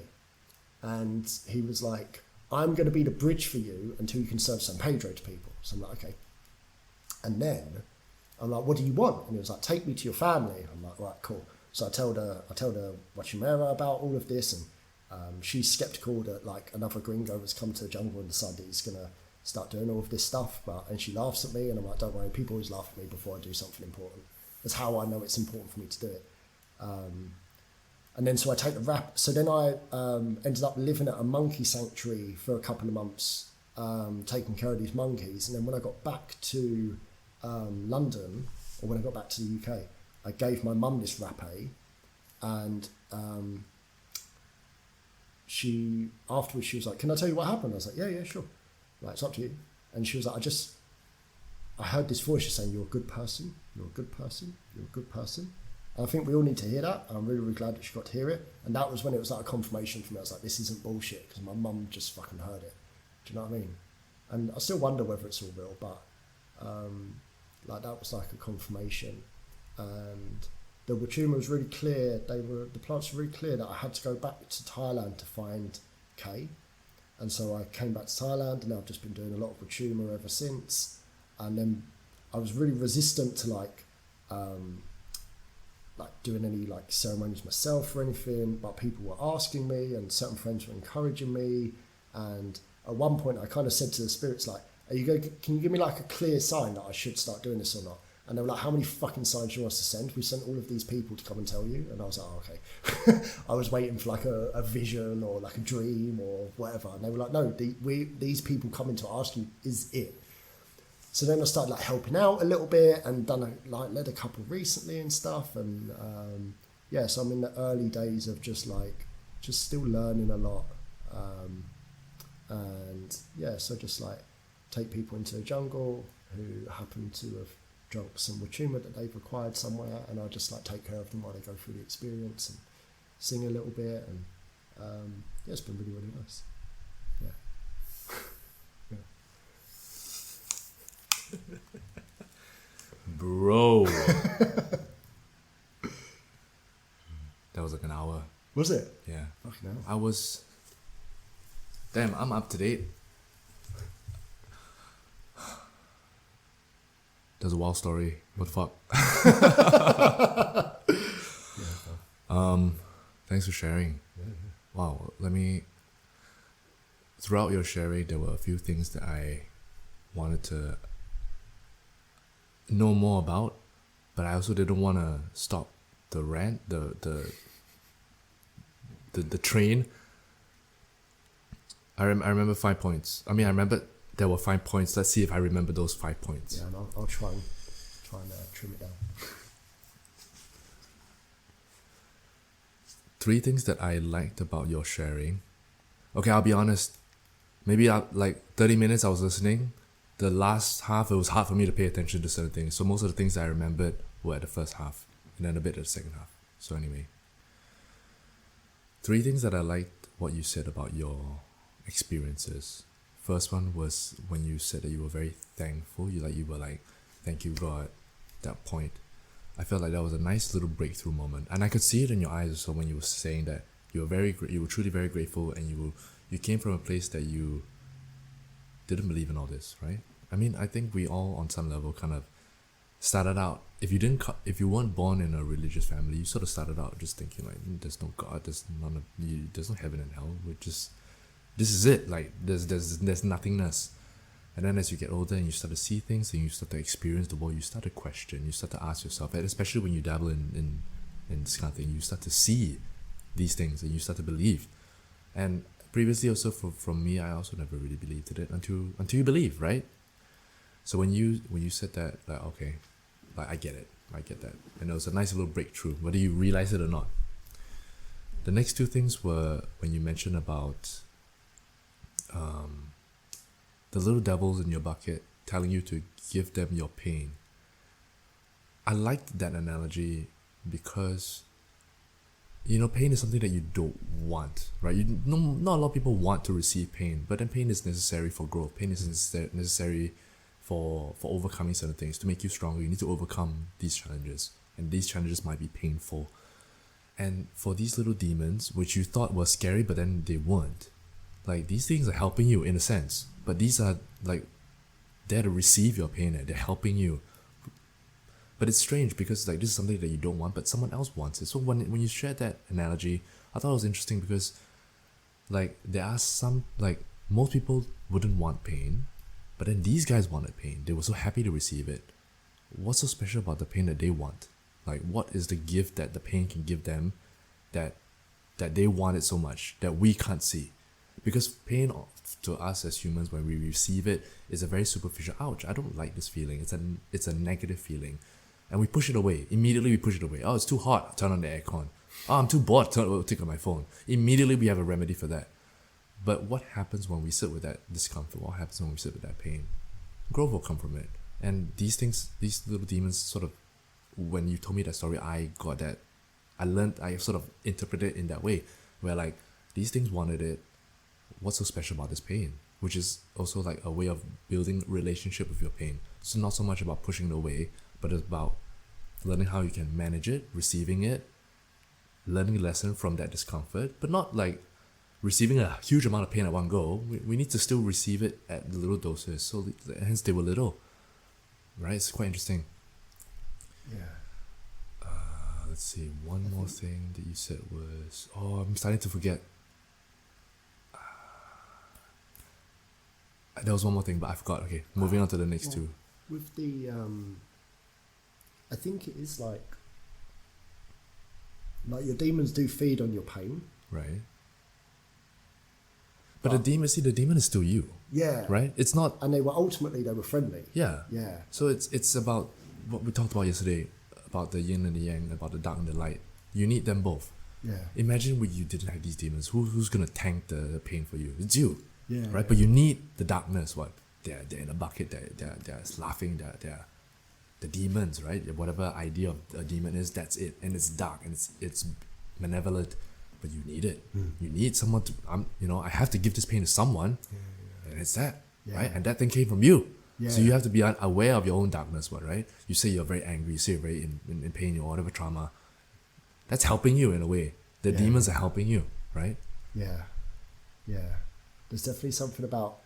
And he was like, I'm going to be the bridge for you until you can serve San Pedro to people. So I'm like, okay. And then I'm like, what do you want? And he was like, take me to your family. I'm like, right, cool. So I tell the Wachimera about all of this, and she's skeptical that like another gringo has come to the jungle and decided that he's going to start doing all of this stuff. And she laughs at me, and I'm like, don't worry, people always laugh at me before I do something important. That's how I know it's important for me to do it. And then so I take the rap. So then I ended up living at a monkey sanctuary for a couple of months, taking care of these monkeys. And then when I got back to London, or when I got back to the UK, I gave my mum this rapé, and afterwards she was like, can I tell you what happened? I was like, yeah, sure. Like, it's up to you. And she was like, I heard this voice just saying, you're a good person, you're a good person, you're a good person. And I think we all need to hear that. I'm really, really glad that she got to hear it. And that was when it was like a confirmation for me. I was like, this isn't bullshit, because my mum just fucking heard it. Do you know what I mean? And I still wonder whether it's all real, but like that was like a confirmation. And the Wachuma was really clear. The plants were really clear that I had to go back to Thailand to find K. And so I came back to Thailand, and I've just been doing a lot of Wachuma ever since. And then I was really resistant to like doing any like ceremonies myself or anything, but people were asking me, and certain friends were encouraging me. And at one point I kind of said to the spirits like, can you give me like a clear sign that I should start doing this or not? And they were like, how many fucking signs do you want us to send? We sent all of these people to come and tell you. And I was like, oh, okay. I was waiting for like a vision or like a dream or whatever. And they were like, no, these people coming to ask you is it. So then I started like helping out a little bit, and led a couple recently and stuff. And so I'm in the early days of just still learning a lot. So just like take people into the jungle who happen to have drunk some Wachuma that they've acquired somewhere, and I just like take care of them while they go through the experience and sing a little bit. And it's been really, really nice. Yeah. Bro. That was like an hour. Was it? Yeah. Fucking hell. I'm up to date. There's a wild story. What the fuck? Thanks for sharing. Yeah. Wow. Throughout your sharing, there were a few things that I wanted to know more about, but I also didn't want to stop the rant, the train. I remember 5 points. I remember there were 5 points. Let's see if I remember those 5 points. Yeah, and I'll try and trim it down. 3 things that I liked about your sharing. Okay, I'll be honest. Maybe like 30 minutes I was listening. The last half, it was hard for me to pay attention to certain things. So most of the things I remembered were at the first half, and then a bit at the second half. So anyway, 3 things that I liked what you said about your experiences. First one was when you said that you were very thankful. You were like, thank you God. That point, I felt like that was a nice little breakthrough moment, and I could see it in your eyes also when you were saying that you were truly very grateful, and you came from a place that you didn't believe in all this, right? I think we all on some level kind of started out. If you weren't born in a religious family, you sort of started out just thinking like, there's no God, there's no heaven and hell. This is it. Like there's nothingness. And then as you get older and you start to see things and you start to experience the world, you start to question, you start to ask yourself, and especially when you dabble in this kind of thing, you start to see these things and you start to believe. And previously also from me, I also never really believed in it until you believe, right? So when you said that, like, okay, like I get that. And it was a nice little breakthrough, whether you realize it or not. The next two things were when you mentioned about the little devils in your bucket telling you to give them your pain. I liked that analogy because, you know, pain is something that you don't want, right? Not a lot of people want to receive pain, but then pain is necessary for growth. Pain is necessary for overcoming certain things. To make you stronger, you need to overcome these challenges. And these challenges might be painful. And for these little demons, which you thought were scary, but then they weren't, like, these things are helping you in a sense. But these are, like, there to receive your pain, and they're helping you. But it's strange because, like, this is something that you don't want, but someone else wants it. So when you shared that analogy, I thought it was interesting because, like, there are some, like, most people wouldn't want pain, but then these guys wanted pain. They were so happy to receive it. What's so special about the pain that they want? Like, what is the gift that the pain can give them that they want it so much that we can't see? Because pain to us as humans, when we receive it, is a very superficial, ouch, I don't like this feeling. It's a negative feeling. And we push it away. Immediately we push it away. Oh, it's too hot, turn on the aircon. Oh, I'm too bored, take on my phone. Immediately we have a remedy for that. But what happens when we sit with that discomfort? What happens when we sit with that pain? Growth will come from it. And these things, these little demons sort of, when you told me that story, I got that. I sort of interpreted it in that way, where, like, these things wanted it. What's so special about this pain? Which is also like a way of building relationship with your pain. So not so much about pushing it away, but it's about learning how you can manage it, receiving it, learning a lesson from that discomfort, but not like receiving a huge amount of pain at one go. We need to still receive it at little doses. So hence they were little, right? It's quite interesting. Yeah. Let's see. One more thing that you said was, I'm starting to forget. There was one more thing, but I forgot. Okay, moving on to the next two. With the, I think it is like your demons do feed on your pain. Right. But the demon is still you. Yeah. Right? It's not... And they were friendly. Yeah. Yeah. So it's about what we talked about yesterday, about the yin and the yang, about the dark and the light. You need them both. Yeah. Imagine when you didn't have these demons. Who's going to tank the pain for you? It's you. Yeah. Right? But you need the darkness. What? They're in a bucket. They're laughing. They're the demons, right? Whatever idea of a demon is, that's it. And it's dark and it's malevolent. But you need it. You need someone to, I have to give this pain to someone. And it's that, right? And that thing came from you. Yeah. So you have to be aware of your own darkness, right? You say you're very angry, you say you're very in pain or whatever trauma. That's helping you in a way. The demons are helping you, right? Yeah. Yeah. There's definitely something about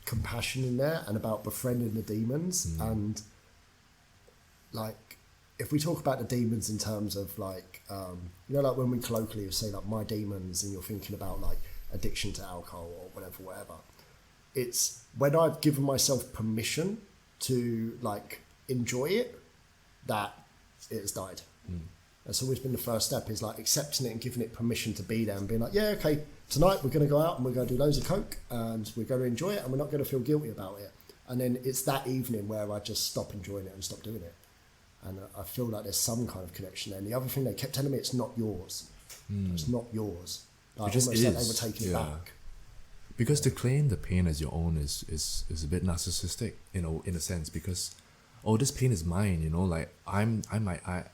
compassion in there and about befriending the demons. And like, if we talk about the demons in terms of like, like when we colloquially say like my demons, and you're thinking about like addiction to alcohol or whatever, it's when I've given myself permission to like enjoy it, that it has died. That's always been the first step, is like accepting it and giving it permission to be there and being like, yeah, okay, tonight we're going to go out and we're going to do loads of coke and we're going to enjoy it and we're not going to feel guilty about it. And then it's that evening where I just stop enjoying it and stop doing it. And I feel like there's some kind of connection there. And the other thing, they kept telling me it's not yours. It's not yours. Like, it just almost is. Like they were taking it back. Because to claim the pain as your own is a bit narcissistic, in a sense, because this pain is mine, like I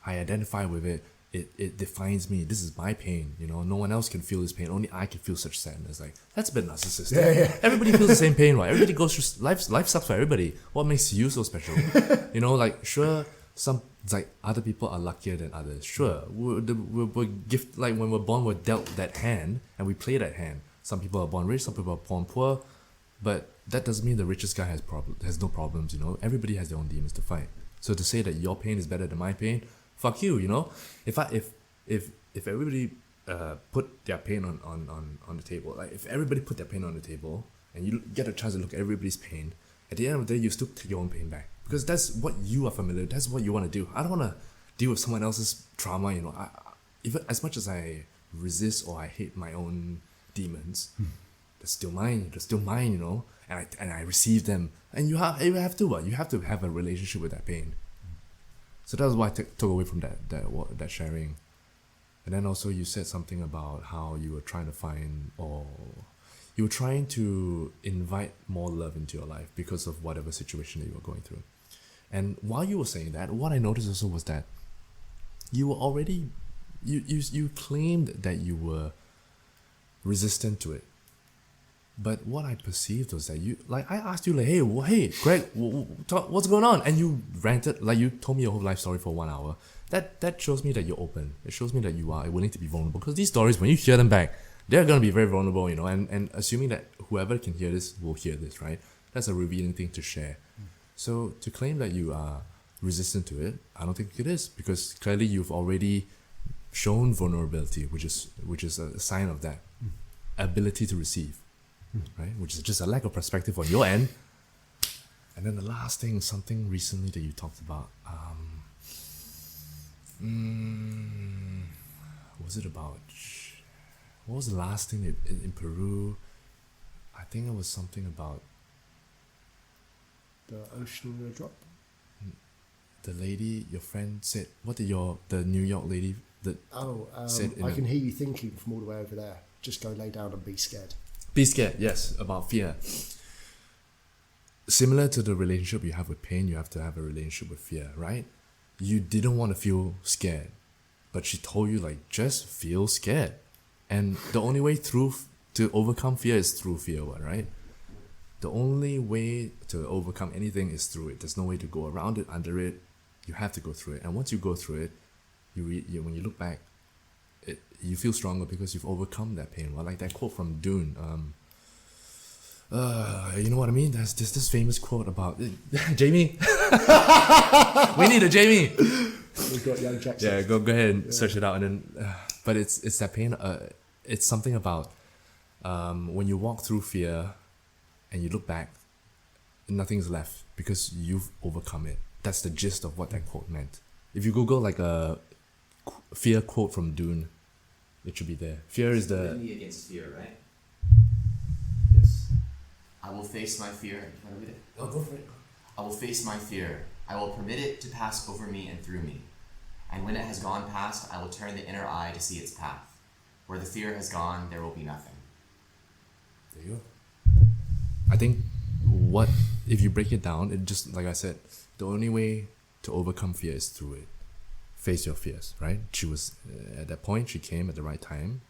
identify with it. It defines me. This is my pain, no one else can feel this pain. Only I can feel such sadness. Like, that's a bit narcissistic. Yeah. Everybody feels the same pain, right? Everybody goes through life sucks for everybody. What makes you so special? Like, sure, some, like, other people are luckier than others. Sure, we're gift, like when we're born, we're dealt that hand and we play that hand. Some people are born rich, some people are born poor, but that doesn't mean the richest guy has no problems. Everybody has their own demons to fight. So to say that your pain is better than my pain, fuck you. If everybody put their pain on the table, like if everybody put their pain on the table, and you get a chance to look at everybody's pain, at the end of the day, you still take your own pain back. Because that's what you are familiar with. That's what you want to do. I don't want to deal with someone else's trauma, you know. Even as much as I resist or I hate my own demons, they're still mine. They're still mine, you know. And I receive them. And you have to, what? You have to have a relationship with that pain. So that's why I took away from that sharing. And then also you said something about how you were trying to find, or you were trying to invite more love into your life because of whatever situation that you were going through. And while you were saying that, what I noticed also was that you were already, you claimed that you were resistant to it. But what I perceived was that you, like, I asked you, like, hey, Greg, what's going on? And you ranted, like, you told me your whole life story for 1 hour. That shows me that you're open. It shows me that you are willing to be vulnerable. Because these stories, when you hear them back, they're going to be very vulnerable, you know. And assuming that whoever can hear this will hear this, right? That's a revealing thing to share. So to claim that you are resistant to it, I don't think it is. Because clearly you've already shown vulnerability, which is a sign of that ability to receive. Right, which is just a lack of perspective on your end. And then the last thing, something recently that you talked about. Was it about? What was the last thing in Peru? I think it was something about The ocean in a drop. the lady. Your friend said. What did the New York lady that said? I can hear you thinking from all the way over there. Just go lay down and be scared. Be scared, yes, about fear. Similar to the relationship you have with pain, you have to have a relationship with fear, right? You didn't want to feel scared, but she told you, like, just feel scared. And the only way to overcome fear is through fear, right? The only way to overcome anything is through it. There's no way to go around it, under it. You have to go through it. And once you go through it, when you look back, you feel stronger because you've overcome that pain. Well, like that quote from Dune. You know what I mean? There's this famous quote about Jamie. We need a Jamie. We've got young Jackson. Yeah, go ahead and search it out. And then, but it's that pain. It's something about when you walk through fear, and you look back, nothing's left because you've overcome it. That's the gist of what that quote meant. If you Google like a fear quote from Dune, it should be there. Fear is the... Me against fear, right? Yes. I will face my fear. Can I read it? Oh, go for it. I will face my fear. I will permit it to pass over me and through me. And when it has gone past, I will turn the inner eye to see its path. Where the fear has gone, there will be nothing. There you go. I think if you break it down, it just, like I said, the only way to overcome fear is through it. Face your fears, right? She was, at that point, she came at the right time.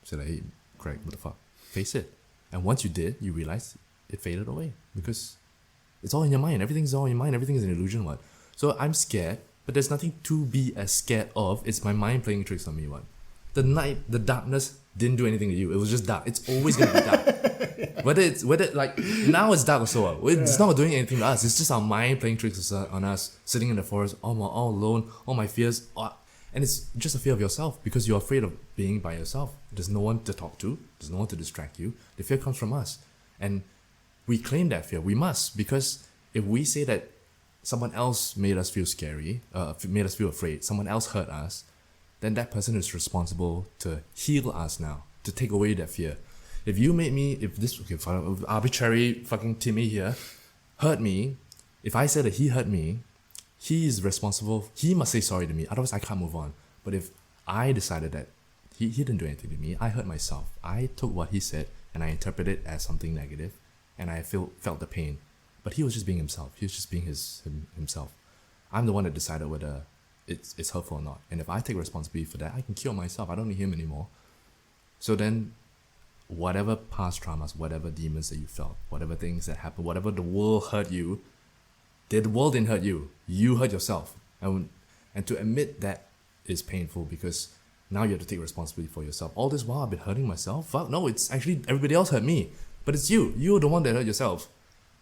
Said, like, hey, Craig, what the fuck? Face it. And once you did, you realized it faded away. Because it's all in your mind. Everything's all in your mind. Everything is an illusion, what? So I'm scared, but there's nothing to be as scared of. It's my mind playing tricks on me, what? The night, the darkness didn't do anything to you. It was just dark. It's always going to be dark. Whether like, now it's dark also. It's not doing anything to us. It's just our mind playing tricks on us, sitting in the forest, all alone, all my fears. And it's just a fear of yourself because you're afraid of being by yourself. There's no one to talk to. There's no one to distract you. The fear comes from us. And we claim that fear. We must, because if we say that someone else made us feel scary, made us feel afraid, someone else hurt us, then that person is responsible to heal us now, to take away that fear. If you made me, if arbitrary fucking Timmy here hurt me, if I said that he hurt me, he is responsible. He must say sorry to me. Otherwise, I can't move on. But if I decided that he didn't do anything to me, I hurt myself. I took what he said and I interpreted it as something negative, and I felt the pain. But he was just being himself. He was just being himself. I'm the one that decided whether it's hurtful or not. And if I take responsibility for that, I can cure myself. I don't need him anymore. So then, whatever past traumas, whatever demons that you felt, whatever things that happened, whatever the world hurt you, the world didn't hurt you. You hurt yourself. And to admit that is painful because now you have to take responsibility for yourself. All this while I've been hurting myself? Fuck, no, it's actually everybody else hurt me. But it's you. You're the one that hurt yourself.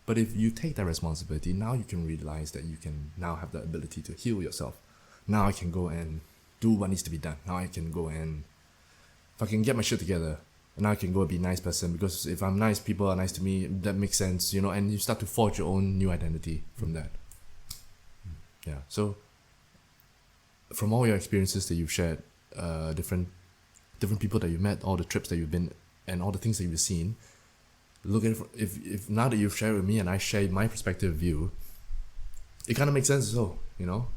But if you take that responsibility, now you can realize that you can now have the ability to heal yourself. Now I can go and do what needs to be done. Now I can go and fucking get my shit together. And now I can go be a nice person, because if I'm nice, people are nice to me, that makes sense, you know, and you start to forge your own new identity from that. Yeah. So from all your experiences that you've shared, different people that you've met, all the trips that you've been, and all the things that you've seen, look at it, if now that you've shared with me and I shared my perspective of you, it kind of makes sense as well, you know?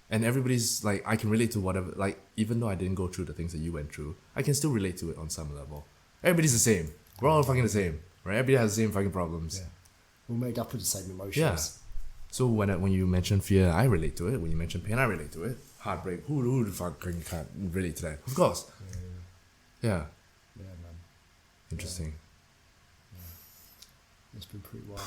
And everybody's like, I can relate to whatever, like, even though I didn't go through the things that you went through, I can still relate to it on some level. Everybody's the same. We're all fucking the same, right? Everybody has the same fucking problems. Yeah. We're made up of the same emotions. Yeah. So when you mention fear, I relate to it. When you mention pain, I relate to it. Heartbreak, who the fuck can't relate to that? Of course. Yeah. Yeah, man. Interesting. Yeah. It's been pretty wild.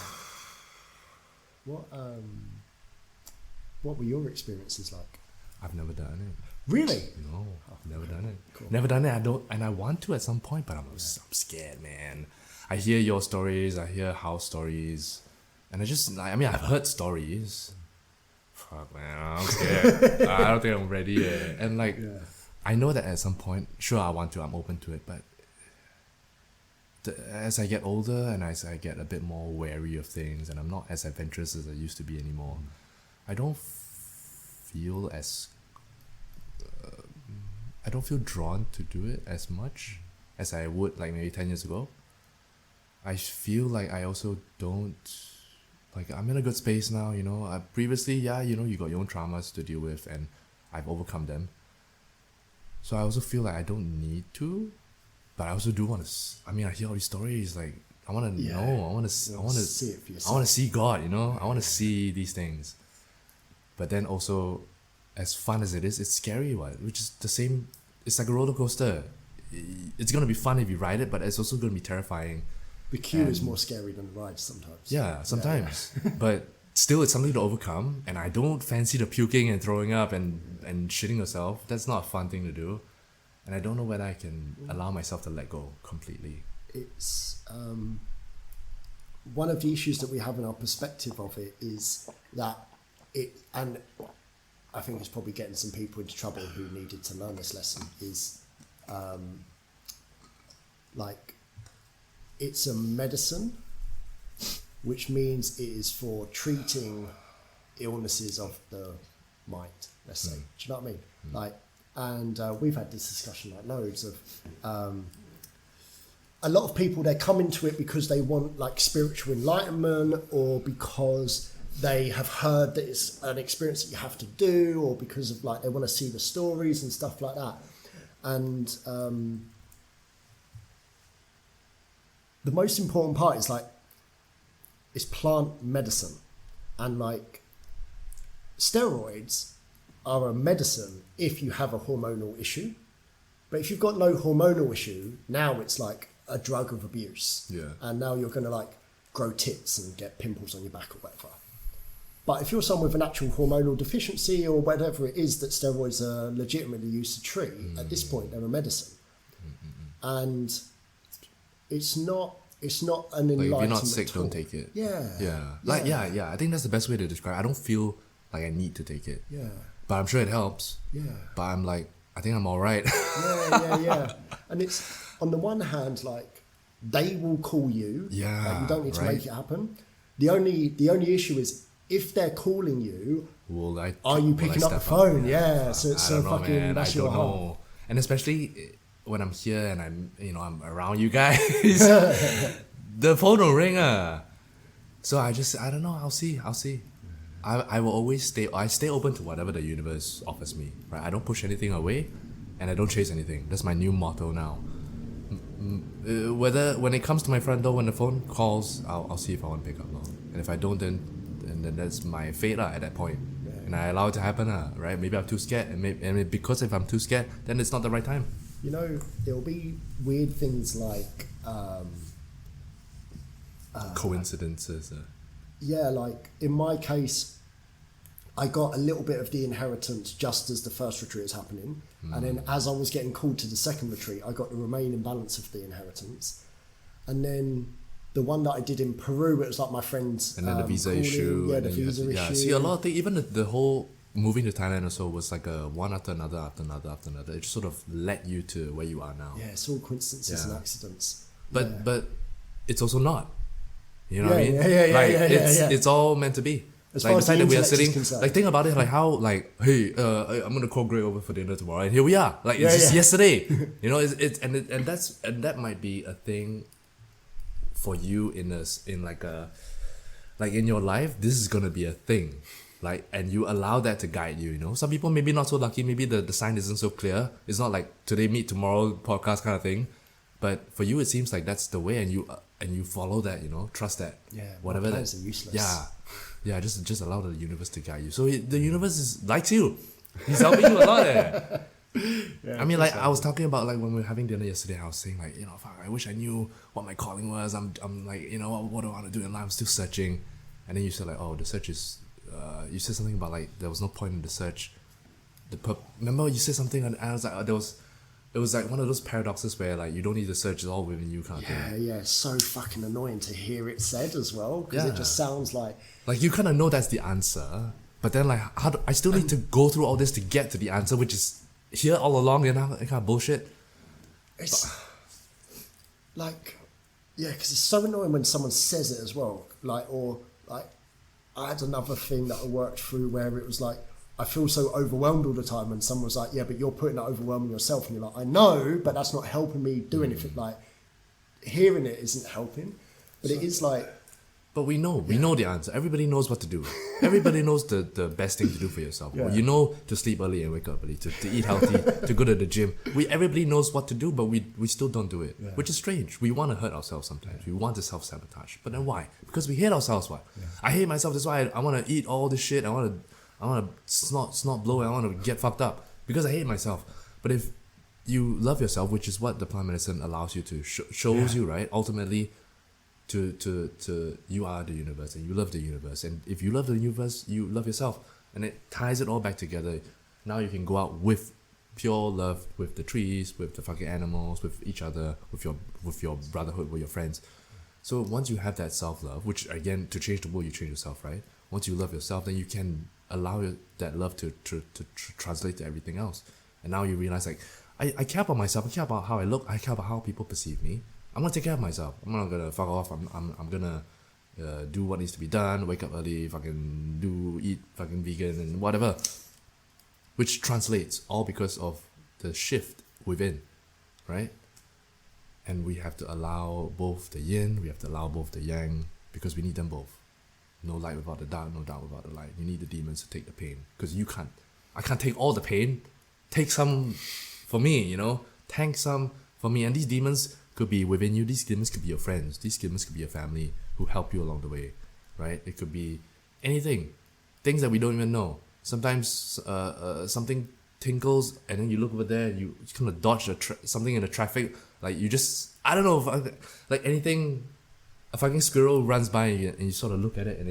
What were your experiences like? I've never done it. Really? No, I've never done it. Cool. Never done it. I want to at some point, but I'm scared, man. I hear your stories. I hear house stories, and I've heard stories. Fuck, man, I'm scared. I don't think I'm ready yet. And I know that at some point, sure, I want to. I'm open to it, but as I get older and as I get a bit more wary of things, and I'm not as adventurous as I used to be anymore, I don't feel I don't feel drawn to do it as much as I would like maybe 10 years ago. I feel like I also don't, like, I'm in a good space now, you know. Previously, you know, you got your own traumas to deal with, and I've overcome them. So I also feel like I don't need to, but I also do want to. I hear all these stories, like, I want to know, I want to see it for yourself. I want to see God, you know. I want to see these things. But then also, as fun as it is, it's scary, which is the same. It's like a roller coaster. It's going to be fun if you ride it, but it's also going to be terrifying. The queue is more scary than the ride sometimes. Yeah, sometimes. But still, it's something to overcome. And I don't fancy the puking and throwing up and shitting yourself. That's not a fun thing to do. And I don't know whether I can allow myself to let go completely. It's one of the issues that we have in our perspective of it is that and I think it's probably getting some people into trouble who needed to learn this lesson, is it's a medicine, which means it is for treating illnesses of the mind, let's say. Do you know what I mean? We've had this discussion like loads of a lot of people, they come into it because they want like spiritual enlightenment, or because they have heard that it's an experience that you have to do, or because of like they want to see the stories and stuff like that. And the most important part is like it's plant medicine, and like steroids are a medicine if you have a hormonal issue, but if you've got no hormonal issue, now it's like a drug of abuse. Yeah. And now you're going to like grow tits and get pimples on your back or whatever. But if you're someone with an actual hormonal deficiency or whatever it is that steroids are legitimately used to treat, at this point they're a medicine. And it's not an enlightenment. Like, if you're not sick, tool. don't take it. Yeah. I think that's the best way to describe it. I don't feel like I need to take it. Yeah. But I'm sure it helps. Yeah. But I'm like, I think I'm all right. Yeah. And it's, on the one hand, like, they will call you. Yeah. Like, you don't need to right. make it happen. The only issue is, if they're calling you, are you picking up the phone? Yeah. So it's so fucking, man. That's your heart. And especially when I'm here and I'm around you guys, the phone will ring. So I don't know. I'll see. I will always stay open to whatever the universe offers me. Right. I don't push anything away, and I don't chase anything. That's my new motto now. When it comes to my front door, when the phone calls, I'll see if I want to pick up. And if I don't, then that's my fate at that point. Yeah. And I allow it to happen, right? Maybe I'm too scared, and because if I'm too scared, then it's not the right time. You know, there'll be weird things like coincidences. Yeah, like in my case, I got a little bit of the inheritance just as the first retreat was happening, and then as I was getting called to the second retreat, I got the remaining balance of the inheritance, and then the one that I did in Peru, it was like my friend's and then the visa issue, the visa issue. See, a lot of things, even the whole moving to Thailand also was like a one after another. It just sort of led you to where you are now. Yeah, it's all coincidences Yeah. and accidents. But it's also not. You know what I mean? Yeah. It's all meant to be. As Like far the as fact the that we are intellect is sitting, concerned. like think about it, like how, like, hey, I'm gonna call Greg over for dinner tomorrow, and here we are. Like it's Yeah, just yeah. yesterday, you know. And that might be a thing for you in in your life. This is gonna be a thing, like, and you allow that to guide you. You know, some people maybe not so lucky. Maybe the sign isn't so clear. It's not like today meet tomorrow podcast kind of thing. But for you, it seems like that's the way, and you follow that. You know, trust that. Yeah, whatever my that. plans are useless. Yeah, just allow the universe to guide you. So the universe likes you. He's helping you a lot. I mean, like I was talking about, like when we were having dinner yesterday, I was saying, like, you know, fuck, I wish I knew what my calling was. I'm like, you know, what do I want to do in life? I'm still searching. And then you said, like, oh, the search is. You said something about, like, there was no point in the search. Remember you said something, and I was like, it was like one of those paradoxes where, like, you don't need to search, it's all within you kind of thing. Yeah, it's so fucking annoying to hear it said as well, because Yeah. it just sounds like... Like, you kind of know that's the answer, but then, like, I still need to go through all this to get to the answer, which is here all along, you know, that kind of bullshit. It's like, yeah, because it's so annoying when someone says it as well. Like, or like, I had another thing that I worked through where it was like, I feel so overwhelmed all the time, and someone was like, yeah, but you're putting that overwhelming yourself, and you're like, I know, but that's not helping me do anything. Like, hearing it isn't helping, but it is like... But we know the answer. Everybody knows what to do. Everybody knows the best thing to do for yourself. Yeah. You know to sleep early and wake up early, to eat healthy, to go to the gym. Everybody knows what to do, but we still don't do it, which is strange. We want to hurt ourselves sometimes. We want to self-sabotage. But then why? Because we hate ourselves. Why? I hate myself. That's why I want to eat all this shit. I want to snot blow. I want to get fucked up because I hate myself. But if you love yourself, which is what the plant medicine allows you to shows you, right? Ultimately, to you are the universe and you love the universe, and if you love the universe, you love yourself, and it ties it all back together. Now you can go out with pure love, with the trees, with the fucking animals, with each other, with your brotherhood, with your friends. So once you have that self-love, which again, to change the world, you change yourself, right? Once you love yourself, then you can allow that love to translate to everything else. And now you realize, like, I care about myself, I care about how I look, I care about how people perceive me. I'm gonna take care of myself. I'm not gonna fuck off. I'm gonna do what needs to be done. Wake up early. Eat fucking vegan and whatever. Which translates all because of the shift within, right? And we have to allow both the yin. We have to allow both the yang, because we need them both. No light without the dark. No dark without the light. You need the demons to take the pain, because you can't. I can't take all the pain. Take some for me. You know. Tank some for me. And these demons could be within you. These demons could be your friends. These demons could be your family who help you along the way, right? It could be anything, things that we don't even know. Sometimes something tinkles, and then you look over there and you kind of dodge something in the traffic. Like you just, I don't know, like anything, a fucking squirrel runs by and you sort of look at it, and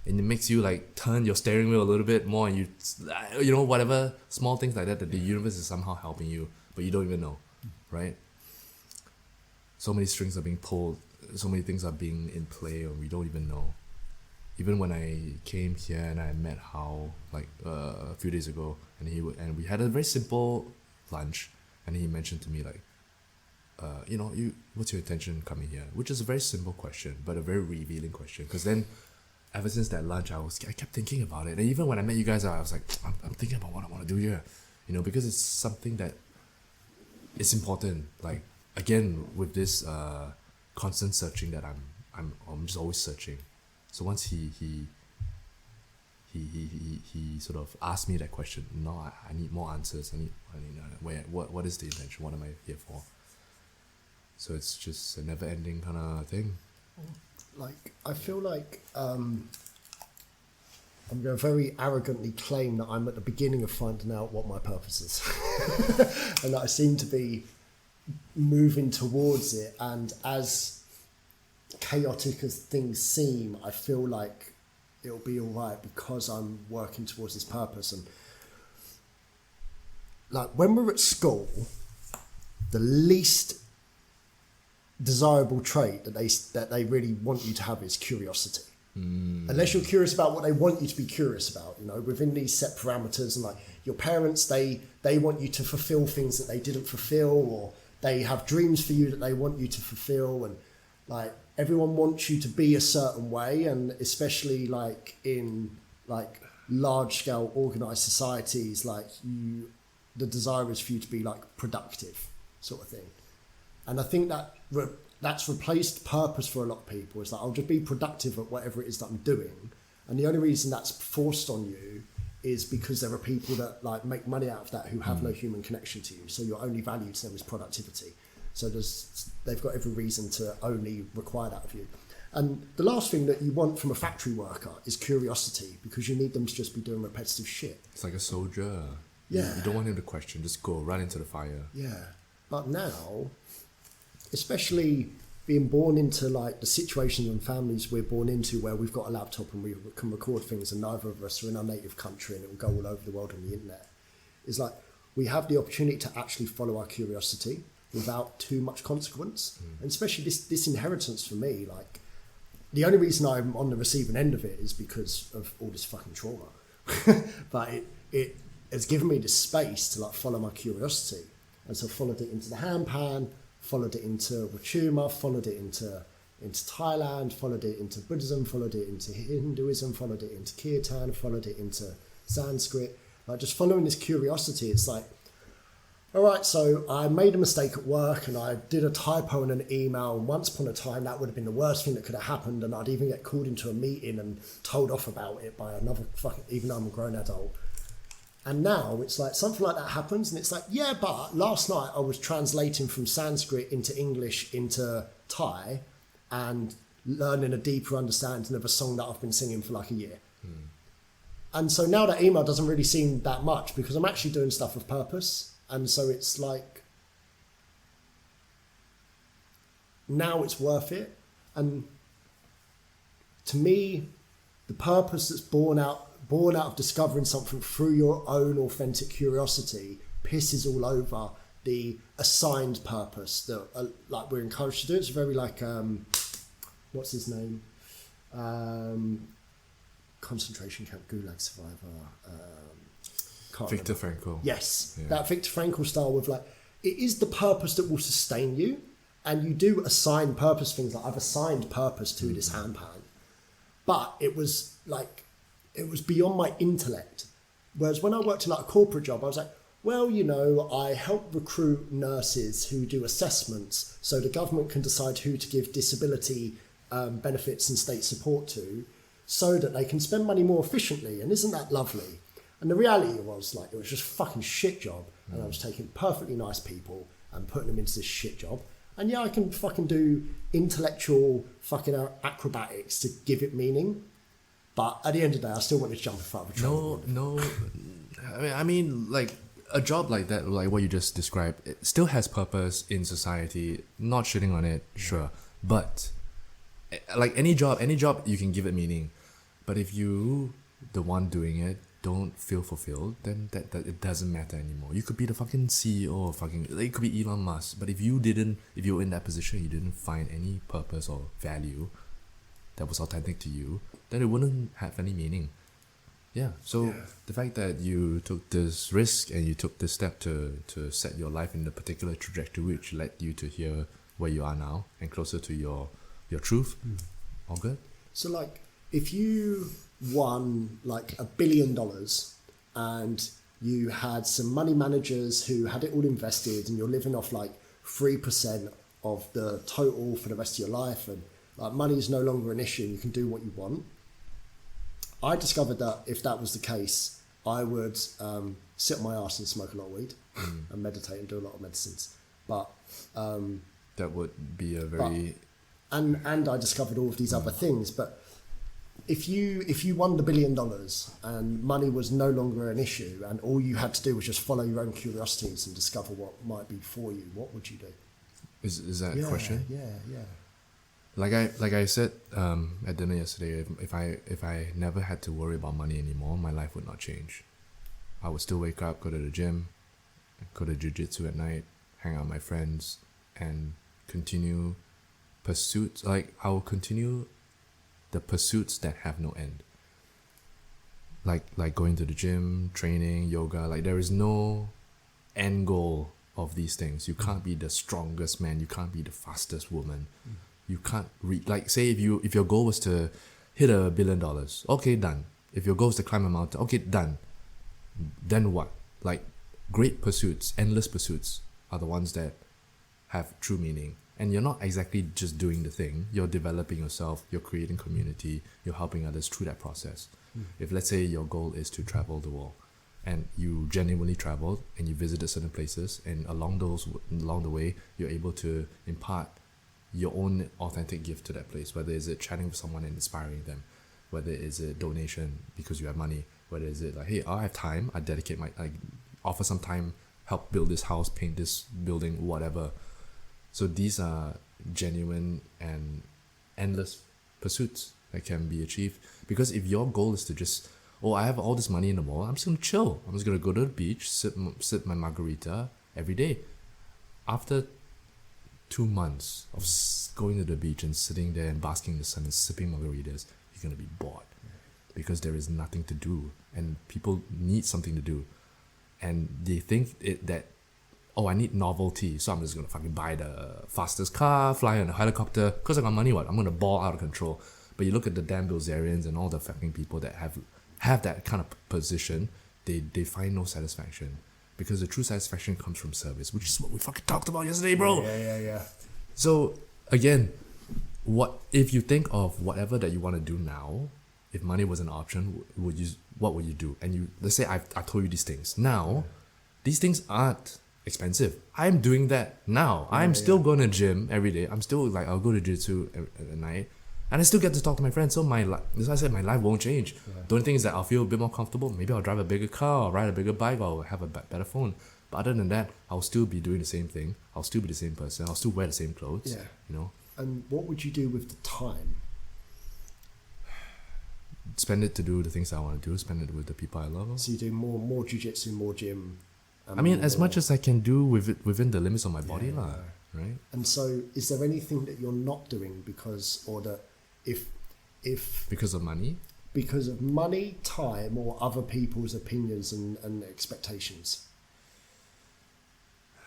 it makes you like turn your steering wheel a little bit more, and you know, whatever small things like that the universe is somehow helping you, but you don't even know, right? So many strings are being pulled, so many things are being in play, and we don't even know. Even when I came here and I met Hao like a few days ago, and we had a very simple lunch, and he mentioned to me like, you know, what's your intention coming here? Which is a very simple question, but a very revealing question. Because then, ever since that lunch, I kept thinking about it, and even when I met you guys, I was like, I'm thinking about what I want to do here, you know, because it's something that it's important. Like again, with this constant searching that I'm just always searching. So once he sort of asked me that question, no, I need more answers. I need what is the intention? What am I here for? So it's just a never-ending kind of thing. Like, I feel like I'm going to very arrogantly claim that I'm at the beginning of finding out what my purpose is. And that I seem to be moving towards it. And as chaotic as things seem, I feel like it'll be all right because I'm working towards this purpose. And like when we're at school, the least desirable trait that they really want you to have is curiosity. Unless you're curious about what they want you to be curious about, you know, within these set parameters. And like your parents, they want you to fulfill things that they didn't fulfill, or they have dreams for you that they want you to fulfill. And like everyone wants you to be a certain way. And especially like in like large scale organized societies, like the desire is for you to be like productive sort of thing. And I think that that's replaced purpose for a lot of people. It's like, I'll just be productive at whatever it is that I'm doing. And the only reason that's forced on you is because there are people that like make money out of that who have no human connection to you. So your only value to them is productivity. So they've got every reason to only require that of you. And the last thing that you want from a factory worker is curiosity, because you need them to just be doing repetitive shit. It's like a soldier. Yeah. You don't want him to question, just go right into the fire. Yeah. But now, especially being born into like the situations and families we're born into where we've got a laptop and we can record things and neither of us are in our native country and it will go all over the world on the internet, is like we have the opportunity to actually follow our curiosity without too much consequence. And especially this inheritance for me, like the only reason I'm on the receiving end of it is because of all this fucking trauma. But it has given me the space to like follow my curiosity. And so followed it into the Handpan, followed it into Pachamama, followed it into Thailand, followed it into Buddhism, followed it into Hinduism, followed it into Kirtan, followed it into Sanskrit. Like just following this curiosity, it's like, all right, so I made a mistake at work and I did a typo in an email. And once upon a time, that would have been the worst thing that could have happened. And I'd even get called into a meeting and told off about it by another fucking, even though I'm a grown adult. And now it's like something like that happens and it's like, yeah, but last night I was translating from Sanskrit into English into Thai and learning a deeper understanding of a song that I've been singing for like a year. And so now that email doesn't really seem that much because I'm actually doing stuff with purpose. And so it's like, now it's worth it. And to me, the purpose that's born out of discovering something through your own authentic curiosity pisses all over the assigned purpose that like we're encouraged to do. It's very like what's his name, concentration camp gulag survivor, Viktor Frankl. Yes, Yeah. that Viktor Frankl style with like it is the purpose that will sustain you, and you do assign purpose things. Like I've assigned purpose to this handpan, but it was beyond my intellect. Whereas when I worked in like a corporate job, I was like, well, you know, I help recruit nurses who do assessments so the government can decide who to give disability benefits and state support to so that they can spend money more efficiently. And isn't that lovely? And the reality was like, it was just a fucking shit job. And I was taking perfectly nice people and putting them into this shit job. And yeah, I can fucking do intellectual fucking acrobatics to give it meaning. But at the end of the day, I still wanted to jump in front of a train. No. I mean, like a job like that, like what you just described, it still has purpose in society. Not shitting on it, sure, but like any job, you can give it meaning. But if you, the one doing it, don't feel fulfilled, then that it doesn't matter anymore. You could be the fucking CEO of fucking, it could be Elon Musk. But if you were in that position, you didn't find any purpose or value that was authentic to you, then it wouldn't have any meaning. Yeah. So the fact that you took this risk and you took this step to set your life in a particular trajectory which led you to here where you are now and closer to your truth, all good. So like if you won like $1 billion and you had some money managers who had it all invested and you're living off like 3% of the total for the rest of your life and like money is no longer an issue, you can do what you want. I discovered that if that was the case, I would sit on my arse and smoke a lot of weed and meditate and do a lot of medicines. But that would be a very and I discovered all of these other things. But if you won the $1 billion and money was no longer an issue and all you had to do was just follow your own curiosities and discover what might be for you, what would you do? Is that a question? Yeah. Like I said at dinner yesterday, if I never had to worry about money anymore, my life would not change. I would still wake up, go to the gym, go to jiu-jitsu at night, hang out with my friends, and continue pursuits. Like I will continue the pursuits that have no end. Like going to the gym, training, yoga, like there is no end goal of these things. You can't be the strongest man, you can't be the fastest woman. You can't like say if your goal was to hit $1 billion, okay, done. If your goal is to climb a mountain, okay, done. Then what? Like great pursuits, endless pursuits are the ones that have true meaning. And you're not exactly just doing the thing, you're developing yourself, you're creating community, you're helping others through that process. If let's say your goal is to travel the world and you genuinely traveled and you visited certain places, and along the way you're able to impart your own authentic gift to that place, whether it's chatting with someone and inspiring them, whether it's a donation because you have money, whether it's like, hey, I have time, I dedicate I offer some time, help build this house, paint this building, whatever. So these are genuine and endless pursuits that can be achieved. Because if your goal is to just, I have all this money in the world, I'm just going to chill. I'm just going to go to the beach, sip my margarita every day. After 2 months of going to the beach and sitting there and basking in the sun and sipping margaritas, you're going to be bored. Because there is nothing to do. And people need something to do. And they think that, I need novelty, so I'm just going to fucking buy the fastest car, fly on a helicopter, because I got money, I'm going to ball out of control. But you look at the damn Bilzerians and all the fucking people that have that kind of position, they find no satisfaction. Because the true satisfaction comes from service, which is what we fucking talked about yesterday, bro. Yeah. So, again, what if you think of whatever that you want to do now, if money was an option, what would you do? And let's say I told you these things. Now, these things aren't expensive. I'm doing that now. I'm still going to gym every day. I'm still like, I'll go to jiu-jitsu at night. And I still get to talk to my friends. So as I said, my life won't change. The only thing is that I'll feel a bit more comfortable. Maybe I'll drive a bigger car, or ride a bigger bike, or have a better phone. But other than that, I'll still be doing the same thing. I'll still be the same person. I'll still wear the same clothes. Yeah. You know? And what would you do with the time? Spend it to do the things I want to do. Spend it with the people I love. So you do more jiu-jitsu, more gym. I mean, as much as I can do within the limits of my body, right? And so, is there anything that you're not doing because Because of money? Because of money, time, or other people's opinions and expectations?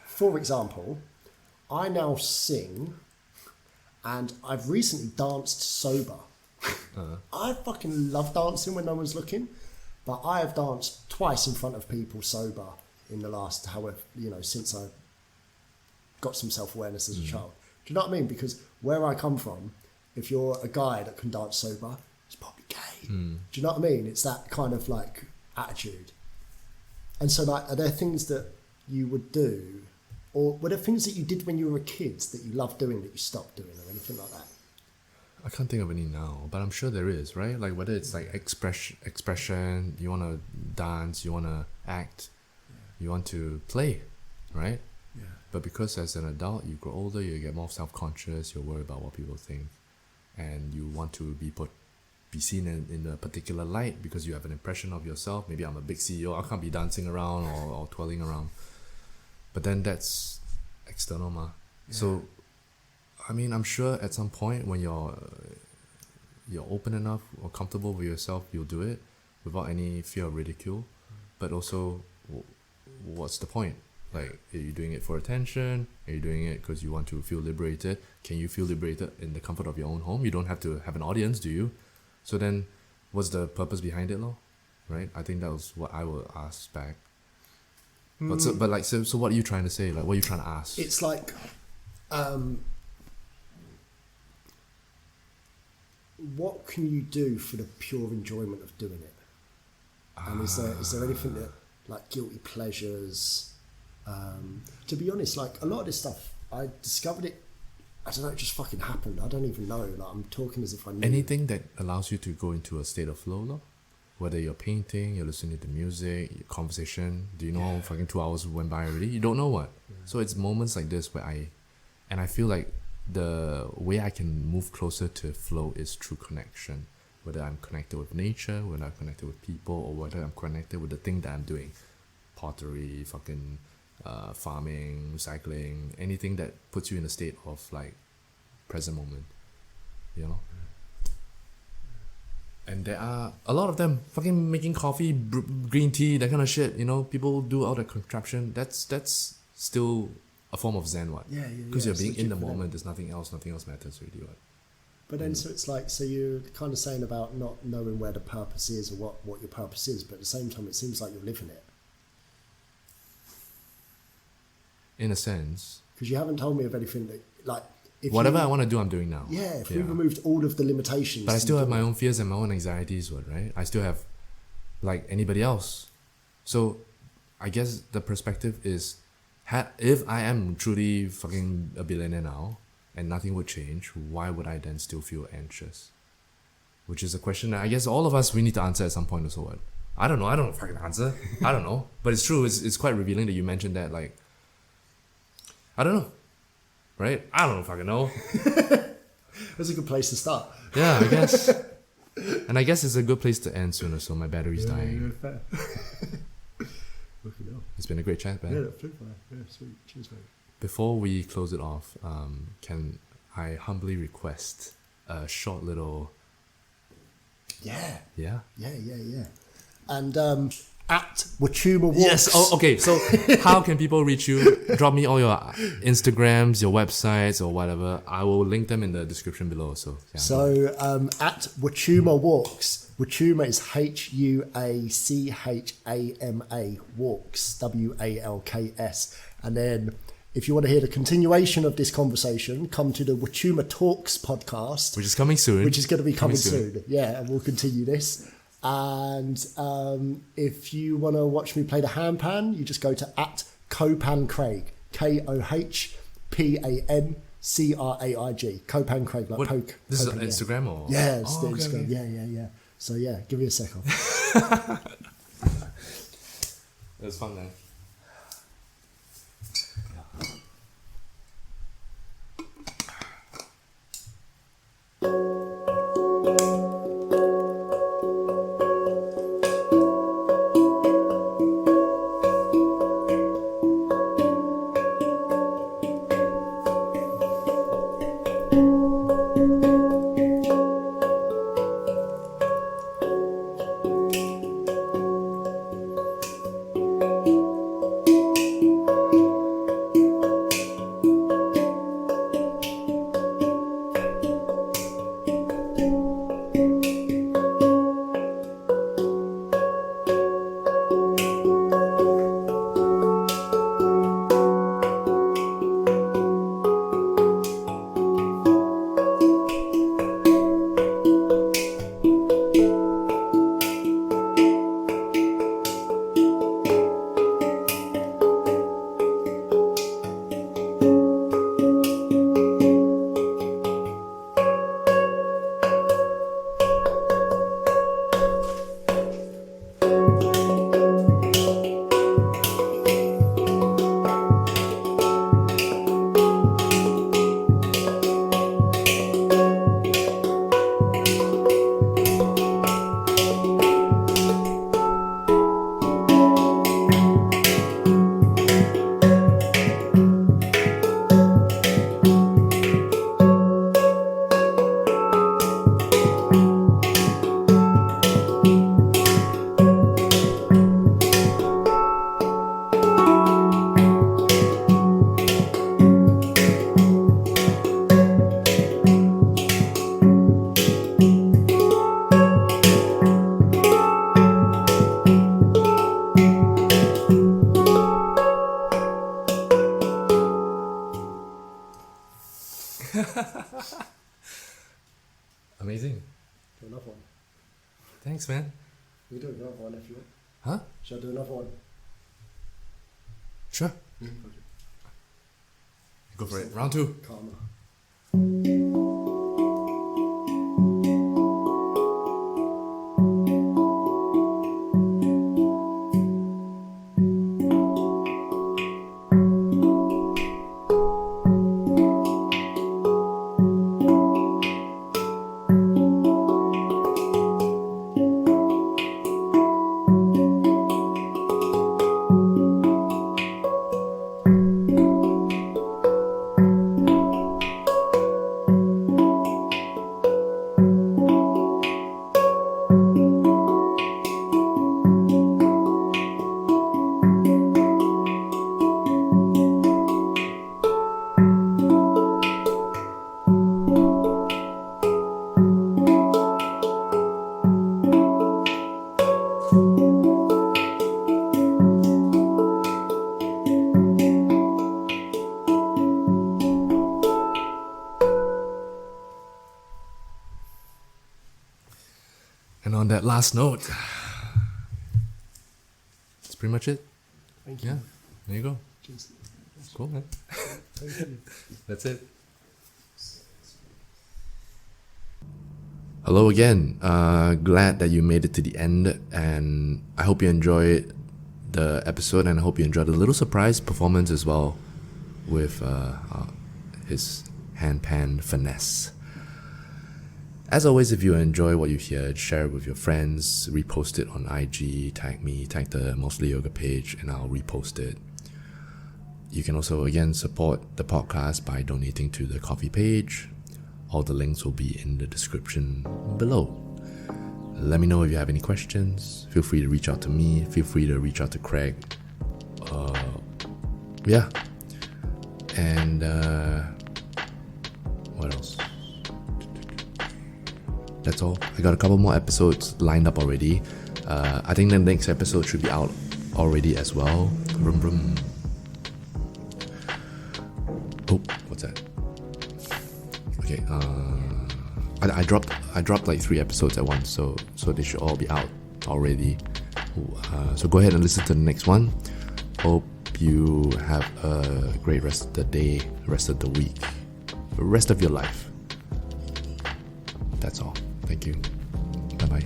For example, I now sing, and I've recently danced sober. I fucking love dancing when no one's looking, but I have danced twice in front of people sober in the last, since I got some self-awareness as a child. Do you know what I mean? Because where I come from, if you're a guy that can dance sober, it's probably gay. Do you know what I mean? It's that kind of like attitude. And so, like, are there things that you would do, or were there things that you did when you were a kid that you loved doing that you stopped doing, or anything like that? I can't think of any now, but I'm sure there is, right? Like whether it's like expression, you want to dance, you want to act, you want to play, right? Yeah. But because as an adult, you grow older, you get more self-conscious, you're worried about what people think, and you want to be seen in a particular light because you have an impression of yourself. Maybe I'm a big CEO, I can't be dancing around or twirling around. But then that's external, ma. Yeah. So, I mean, I'm sure at some point when you're open enough or comfortable with yourself, you'll do it without any fear of ridicule. But also, what's the point? Like, are you doing it for attention? Are you doing it because you want to feel liberated? Can you feel liberated in the comfort of your own home? You don't have to have an audience, do you? So then, what's the purpose behind it, lor? Right? I think that was what I would ask back. But so what are you trying to say? Like, what are you trying to ask? It's like, what can you do for the pure enjoyment of doing it? And is there anything that, like, guilty pleasures? To be honest, like, a lot of this stuff, I discovered it, I don't know, it just fucking happened. I don't even know. Like, I'm talking as if I knew. Anything that allows you to go into a state of flow, lor? Whether you're painting, you're listening to music, your conversation. Do you know how fucking 2 hours went by already? You don't know what. Yeah. So it's moments like this where I feel like the way I can move closer to flow is through connection. Whether I'm connected with nature, whether I'm connected with people, or whether I'm connected with the thing that I'm doing. Pottery, fucking farming, recycling, anything that puts you in a state of like present moment. You know? And there are a lot of them fucking making coffee, green tea, that kind of shit. You know, people do all the contraption. That's still a form of Zen, what? Yeah. Because you're being it's in the legit for them. moment. There's nothing else. Nothing else matters really, what? But then, so it's like, so you're kind of saying about not knowing where the purpose is or what your purpose is, but at the same time, it seems like you're living it. In a sense, Because you haven't told me of anything that, like, if whatever you, I want to do, I'm doing now. Yeah, if we removed all of the limitations. But I still you have do my it. own fears and my own anxieties, what, right? I still have, like anybody else. So, I guess the perspective is, if I am truly fucking a billionaire now, and nothing would change, why would I then still feel anxious? Which is a question that I guess all of us, we need to answer at some point also, what? I don't know, I don't fucking answer. I don't know. But it's true, it's quite revealing that you mentioned that, like, I don't know. Right? I don't fucking know. That's a good place to start. Yeah, I guess. And I guess it's a good place to end soon, so my battery's dying. Fair. It's been a great chat, man. Yeah, sweet. Cheers, mate. Before we close it off, can I humbly request a short little... Yeah. Yeah? Yeah. And at Wachuma Walks. Yes. Oh, okay. So, how can people reach you? Drop me all your Instagrams, your websites, or whatever. I will link them in the description below. So, yeah. So at Wachuma Walks, Wachuma is Huachama, Walks, Walks. And then if you want to hear the continuation of this conversation, come to the Wachuma Talks podcast, which is coming soon. which is going to be coming soon. Yeah, and we'll continue this. And if you want to watch me play the handpan, you just go to at Copan Craig, Kohpankraig, Copan Craig, like What, poke. this is on Copan, Instagram or? yeah, it's Oh, the okay, Instagram. okay. Yeah. So yeah, give me a second. It was fun, man. Amazing. Do another one. Thanks, man. We do another one if you want. Huh? Shall I do another one? Sure. Go for it. Round 2. Karma. on that last note, that's pretty much it. Thank you. Yeah, there you go. Cheers. Cool, man. Thank you. That's it. Hello again. Glad that you made it to the end, and I hope you enjoyed the episode, and I hope you enjoyed the little surprise performance as well with his handpan finesse. As always, if you enjoy what you hear, share it with your friends, repost it on IG, tag me, tag the Mostly Yoga page, and I'll repost it. You can also, again, support the podcast by donating to the Ko-fi page. All the links will be in the description below. Let me know if you have any questions. Feel free to reach out to me. Feel free to reach out to Craig. Yeah. And what else? That's all. I got a couple more episodes lined up already. I think the next episode should be out already as well. Vroom vroom. Oh, what's that? Okay, I dropped like 3 episodes at once, so they should all be out already. So go ahead and listen to the next one. Hope you have a great rest of the day, rest of the week, the rest of your life. That's all. Thank you. Bye bye.